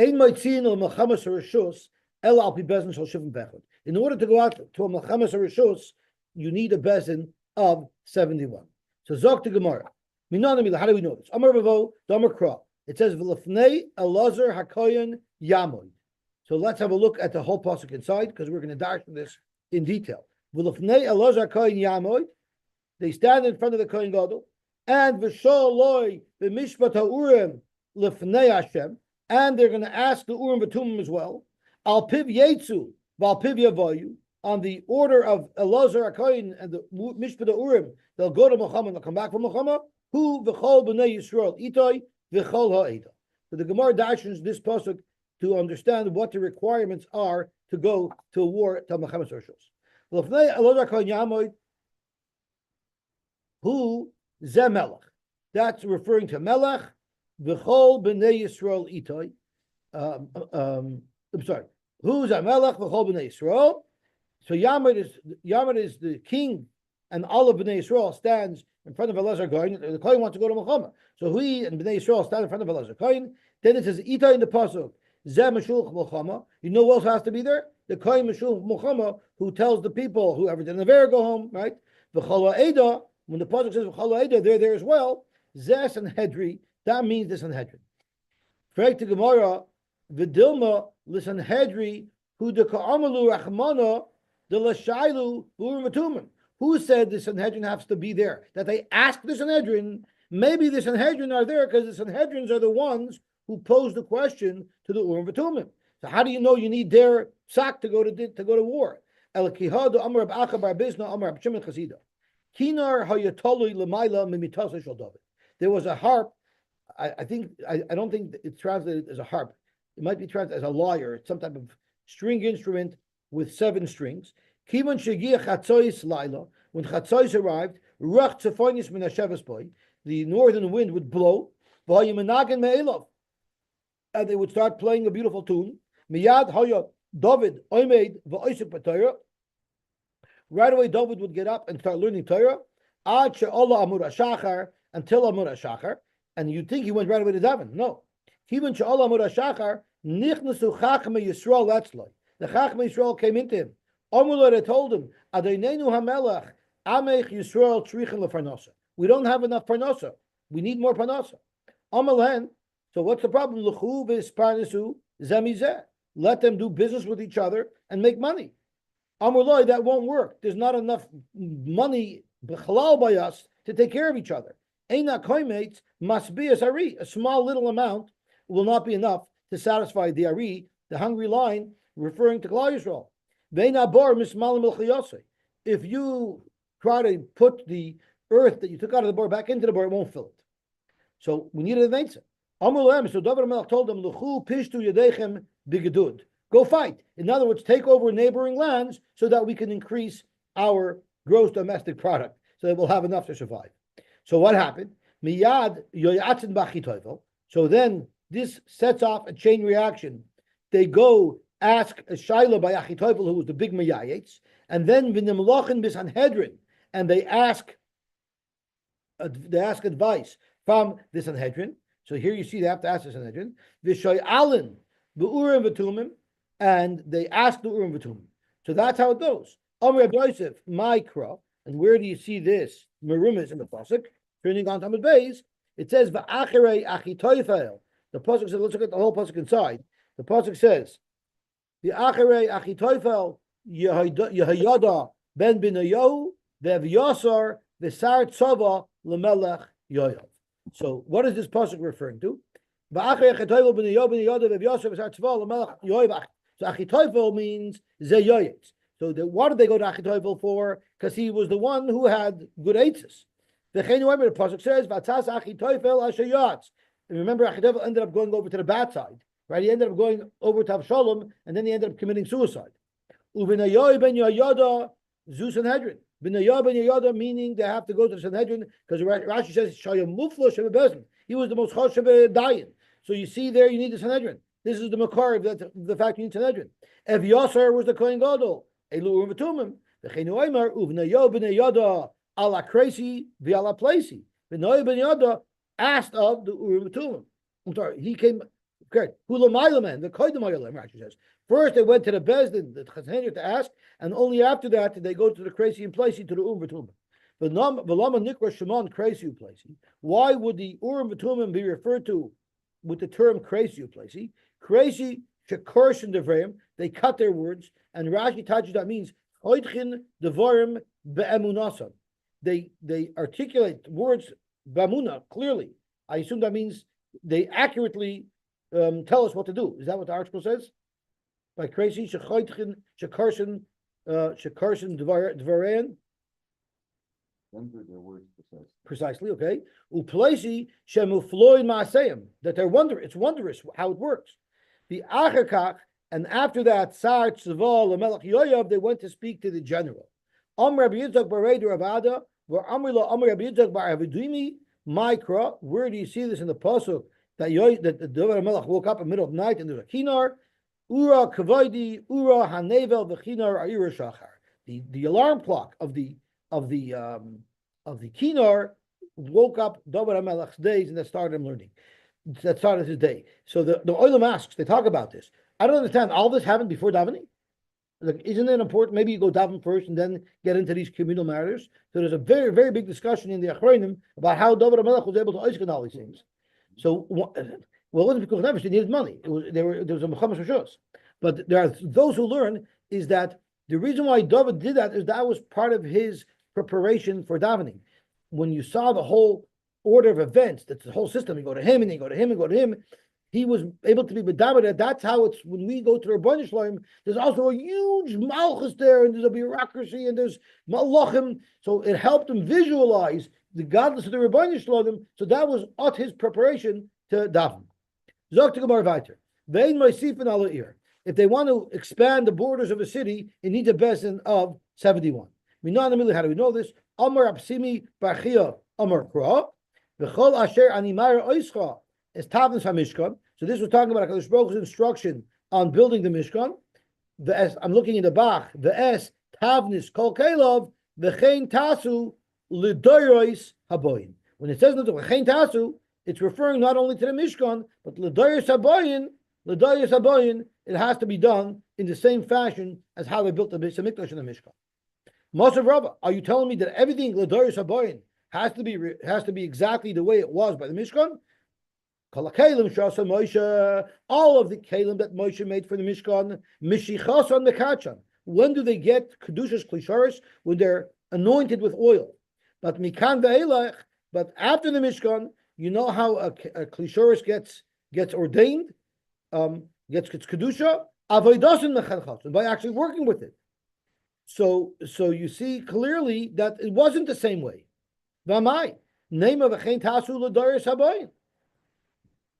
S1: order to go out to a Melchamas Rishus, you need a bezin of 71. So Zok to Gemara. How do we know this? Amar Bavo, Damar Kra. It says V'lefnei Elazar Hakoyen Yamoy. So let's have a look at the whole pasuk inside because we're going to dash this in detail. V'lefnei Elazar Hakoyen Yamoy. They stand in front of the Kohen Gadol. and v'shol loy b'mishpat ha'urim lifnei Hashem, and they're going to ask the Urim v'Tumim as well. Al piv yetzu v'al piv yavoyu, on the order of Elazar HaKohen and the Mishpat Urim, they'll go to Muhammad and they'll come back from Muhammad. Who v'chol b'nei Yisrael itoi v'chol ha'eda. So the Gemara dashes this pasuk to understand what the requirements are to go to a war to Muhammad's Roshos. L'fnei Elazar HaKohen yamoid who ze melech. That's referring to melech v'chol b'nei Yisrael itoi. I'm sorry. Who's a melech v'chol b'nei Yisrael? So Yamid is the king, and all of Bnei Yisrael stands in front of Elazar Kohen. The Kohen wants to go to Muhammad, so he and Bnei Yisrael stand in front of Elazar Kohen. Then it says Ita in the pasuk Zeh Meshulch Muhammad. You know what else has to be there? The Kohen Meshulch Muhammad, who tells the people whoever did Naver go home, right? V'chol Eda. When the pasuk says V'chol Eda, they're there as well. Zeh Sanhedrin. That means the Sanhedrin. Frag to Gemara V'dilma l'Sanhedrin who de Ka'amalu Rachmana. Who said the Sanhedrin has to be there? That they asked the Sanhedrin. Maybe the Sanhedrin are there because the Sanhedrins are the ones who pose the question to the Urim v'Tumim. So how do you know you need their sack to go to war? There was a harp. I don't think it's translated as a harp. It might be translated as a lyre. It's some type of string instrument with 7 strings. When Chatzois arrived, the northern wind would blow, and they would start playing a beautiful tune. David right away, David would get up and start learning Torah until Amud HaShachar, and you'd think he went right away to daven. No. The Chachmei Yisrael came into him. Amullah told him, Adonenu HaMelech, Amech Yisrael Tzrichen LeFarnasa. We don't have enough parnasa. We need more parnasa. Amalhen. So what's the problem? L'chu v'isparnesu zemizeh. Let them do business with each other and make money. Amullah, that won't work. There's not enough money b'chalal by us to take care of each other. Eina koimates must be as ari. A small little amount will not be enough to satisfy the ari, the hungry lion, referring to Klal Yisrael. If you try to put the earth that you took out of the bar back into the bar, it won't fill it. So we need an answer. So David HaMelech told them, go fight. In other words, take over neighboring lands so that we can increase our gross domestic product, so that we'll have enough to survive. So what happened? So then this sets off a chain reaction. They go ask a Shaila by Achitophel, who was the big Mayayetz, and then V'nimlochin b'Sanhedrin, and they ask advice from the Sanhedrin. So here you see they have to ask the Sanhedrin. V'shoy Alin b'Urim v'Tumim, and they ask the Urim v'Tumim. So that's how it goes. Amr Yosef, Ma'ikra, and where do you see this? Merumis in the pasuk. Turning on Talmud Beis, it says V'acharei Achitophel. The pasuk says, let's look at the whole pasuk inside. The pasuk says, V'acharei Achitophel Yehoyada ben Binayahu ve'Yosar v'Sar Tzava l'Melech Yoav. So what is this pasuk referring to? V'acharei Achitophel ben Binayahu ve'Yosar v'Sar Tzava l'Melech Yoav. So Achitophel means Zeyoyetz. So what did they go to Achitophel for? Because he was the one who had good eitzes. The pasuk says, "Vatzas Achitophel Ashayatz." And remember, Achitophel ended up going over to the bad side, right? He ended up going over to Avshalom, and then he ended up committing suicide. Uvinayoy ben Yoyada zu Sanhedrin. Binayoy ben Yoyada, meaning they have to go to the Sanhedrin, because Rashi says Shayam Muflo Shebebezin. He was the most choshev dayan. So you see there, you need the Sanhedrin. This is the makar of the fact you need Sanhedrin. Ev Yosar was the Kohen Gadol. Elu Urim v'Tumim. V'cheinu Omer uvinayoy ben Yoyada ala Kresi v'ala Plesi. Binayoy ben Yoyada asked of the Urim v'Tumim. I'm sorry, he came. Correct. Hulamaylaman, the Koidamaylam, Rashi says. First, they went to the Bezdin, the Sanhedrin, to ask, and only after that did they go to the Kresi and Plesi, to the Urim v'Tumim. V'lama nikra Shimon Kresi Plesi. Why would the Urim v'Tumim be referred to with the term Kresi Plesi? Kresi shekorish and devreim. They cut their words, and Rashi touches that means hoidchin devarim be'emunasan. They articulate words Bamuna, clearly. I assume that means they accurately tell us what to do. Is that what the article says? By crazy, shekarsen dvaran.
S2: Render their words
S1: Precisely, okay. Uplaisi shemufloin maaseim, that they're it's wondrous how it works. The acherkach, and after that, Sar Tzval Melech Yoav, they went to speak to the general. Rabbi Yitzchak bar Avada, where Rabbi Yitzchak bar Avidimi, Mikra. Where do you see this in the pasuk that the David Melech woke up in the middle of the night and there's a kinar? Ura kavaydi, ura hanevel v'chinar ayira shachar. The alarm clock of the kinar woke up David HaMelech's days, and that started him learning. That started his day. So the Olam asks, they talk about this. I don't understand. All this happened before davening? Like, isn't it important? Maybe you go daven first and then get into these communal matters. So there's a very, very big discussion in the Achronim about how David HaMelech was able to oisken all these things. So, well, it wasn't because they needed money. There was a Mechamas Rishos. But there are those who learn is that the reason why David did that is that was part of his preparation for davening. When you saw the whole order of events, that's the whole system, you go to him and you go to him and go to him, he was able to be medaber. That's how it's when we go to the Rebbeinu Shalom, there's also a huge malchus there, and there's a bureaucracy, and there's malachim. So it helped him visualize the godless of the Rebbeinu Shalom. So that was at his preparation to daven. Zok to Gemara Vayter. Vein Moisifin ala ir. If they want to expand the borders of a city, it needs a besin of 71. How do we know this? Amar Absimi Bachia Amar Kra. V'chol asher animar oischa is tavnis hamishkan. So this was talking about HaKadosh Baruch Hu's instruction on building the Mishkan. I'm looking in the Bach. The S tavnis kol kelov v'chein tasu l'doyros haboyin. When it says v'chein tasu, it's referring not only to the Mishkan, but l'doyros haboyin. L'doyros haboyin. It has to be done in the same fashion as how they built the Mikdash and the Mishkan. Mosav Rava, are you telling me that everything l'doyros haboyin has to be exactly the way it was by the Mishkan? All of the kelim that Moshe made for the Mishkan, mishichas on the kachan. When do they get kedushas klisharis? When they're anointed with oil. But mikan ve'elach. But after the Mishkan, you know how a klisharis gets ordained, gets kedusha avodasin mechanchas, by actually working with it. So you see clearly that it wasn't the same way. V'amai name of a chen tasu l'doris habayim.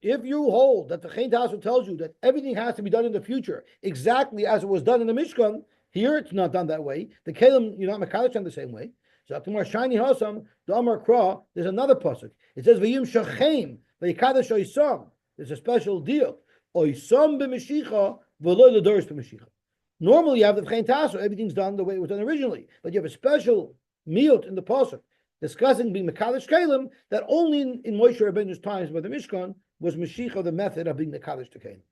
S1: If you hold that the Chen Tasu tells you that everything has to be done in the future exactly as it was done in the Mishkan, here it's not done that way. The Kelim, you're not Mekadosh in the same way. So Atumar Shani Hasam, the Amar Kra, there's another pasuk. It says V'yim Shachem V'yikadosh Oisam. There's a special deal. Oisam b'Mashicha v'loy l'doros b'Mashicha. Normally you have the Chen Tasu, everything's done the way it was done originally, but you have a special miut in the pasuk discussing being Mekadosh Kelim that only in Moshe Rabbeinu's times by the Mishkan was Mashiach the method of being the Kaddish to Cain.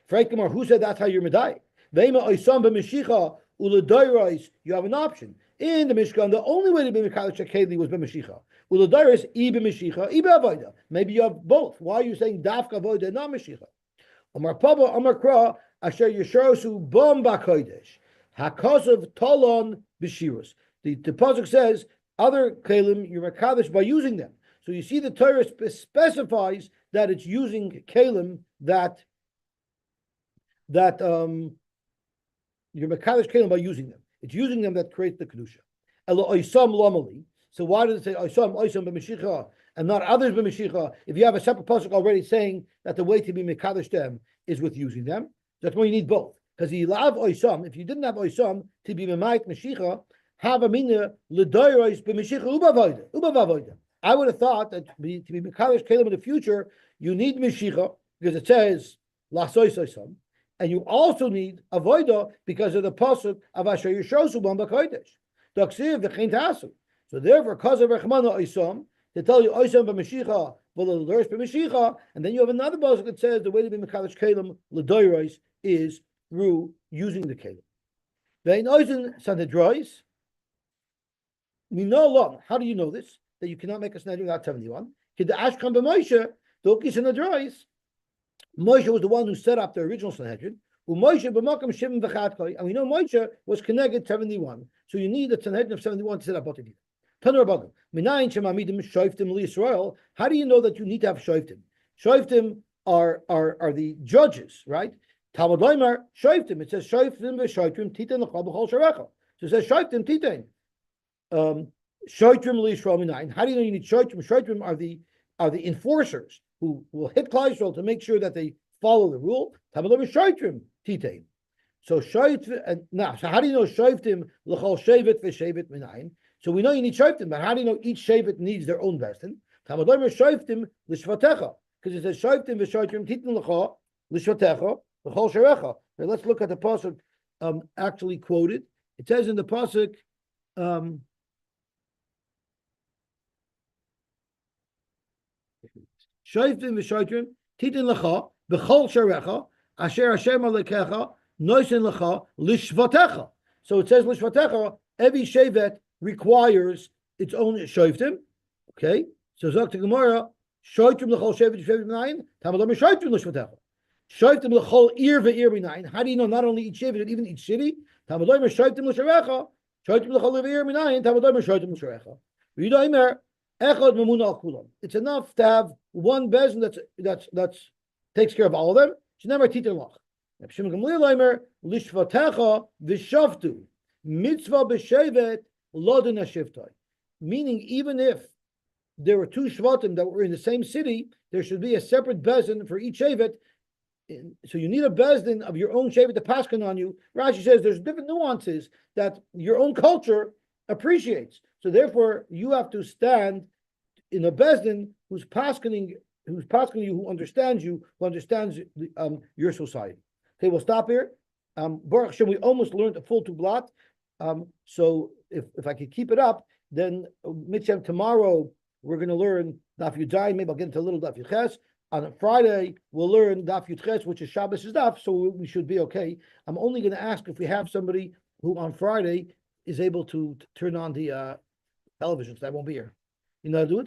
S1: Freikamar, who said that's how you're Medai? Vema Oisam b'Mashiach u'ledoros. You have an option in the Mishkan. The only way to be Kaddish to Cain was b'Mashiach. U'ledoros i b'Mashiach i b'Avoda. Maybe you have both. Why are you saying Dafka Avoda and not Mashiach? Amar Papa Amar Kra Asher Yesharosu Bom B'Kodesh Hakasav Talon B'Shirus. The pasuk says other kelim you're Kaddish by using them. So you see the Torah specifies that it's using kelim that you're mekadosh kelim by using them. It's using them that creates the kedusha. Elo oisam lomali. So why does it say oisam b'mashicha and not others b'mashicha? If you have a separate pasuk already saying that the way to be mekadosh them is with using them, that's why you need both. Because you have oisam. If you didn't have oisam to be memayik mashicha, have a mina l'doyros b'mashicha ubavoida. I would have thought that to be mekadosh kelim in the future, you need Mashiach because it says lasoisam, and you also need avoida because of the pasuk of Asher Yishosu Bam B'Kodesh. Taksiv v'chein tasu. So therefore, because of Rechmana Oisam, to tell you Oisam b'Mashiach, v'l'doros b'Mashiach, and then you have another pasuk that says the way to be mekadosh kelim l'doros is through using the kelim. Ve'in Oisin Sanhedrin. We know long. How do you know this? That you cannot make a Sanhedrin without 71. Kid the Ashkan b'Moshe, Dokis and the Drais. Moshe was the one who set up the original Sanhedrin. Moshe b'makam shivim v'chadkoi, and we know Moshe was connected 71. So you need a Sanhedrin of 71 to set up both of you. Tanur Rabbanan. Minayin shemamidim shoiftim liYisrael. How do you know that you need to have shoiftim? Shoiftim are the judges, right? Talmud Loimer shoiftim. It says shoiftim v'shoiftim titan l'chol b'chol sharecha. So it says shoiftim titan. Shoiftim liYisrael minayin. How do you know you need shoiftim? Shoiftim are the enforcers who will hit Klal Yisrael to make sure that they follow the rule. Talmud Loimer shoiftim titan. So shoiftim. Now, so how do you know shoiftim l'chol shevet v'shevet minayin? So we know you need shoiftim, but how do you know each shevet needs their own bestin? Talmud Loimer shoiftim l'shvatecha, because it says shoiftim v'shoiftim titan l'cha l'shvatecha l'chol sharecha. Now let's look at the pasuk actually quoted. It says in the pasuk, shoiftim v'shoiftim titan l'cha b'chol sharecha asher Hashem alekecha noisin l'cha l'shvatecha. So it says l'shvatecha. Every shevet requires its own shoiftim. Okay, so Zok to Gemara, shoiftim l'chol shevet shevet b'nayin. Talmud Loimer shoiftim l'shvatecha. Shoiftim l'chol ir ve'ir b'nayin. How do you know not only each shevet but even each city? Talmud Loimer shoiftim l'sharecha. Shoiftim l'chol ir ve'ir b'nayin. Talmud Loimer shoiftim l'sharecha. V'yidoimer echad mamuna al kulam. It's enough to have one bezin that's takes care of all of them. It's never titan lach. Shimon Gamliel Loimer lishvatecha v'shavtu mitzvah b'shevet lodin hashivtai. Meaning, even if there were two shvatim that were in the same city, there should be a separate bezin for each shevet. So you need a bezdin of your own shevet to paskin on you. Rashi says there's different nuances that your own culture appreciates. So therefore, you have to stand in a bezdin who's paskening you, who understands your society. Okay, we'll stop here. Baruch Hashem, we almost learned a full two blot. So if I could keep it up, then Mitzvah tomorrow we're going to learn Daf Yudai. Maybe I'll get into a little Daf Yudches. On a Friday we'll learn Daf Yudches, which is Shabbos is Daf, so we should be okay. I'm only going to ask if we have somebody who on Friday is able to turn on the television, so I won't be here. You know how to do it?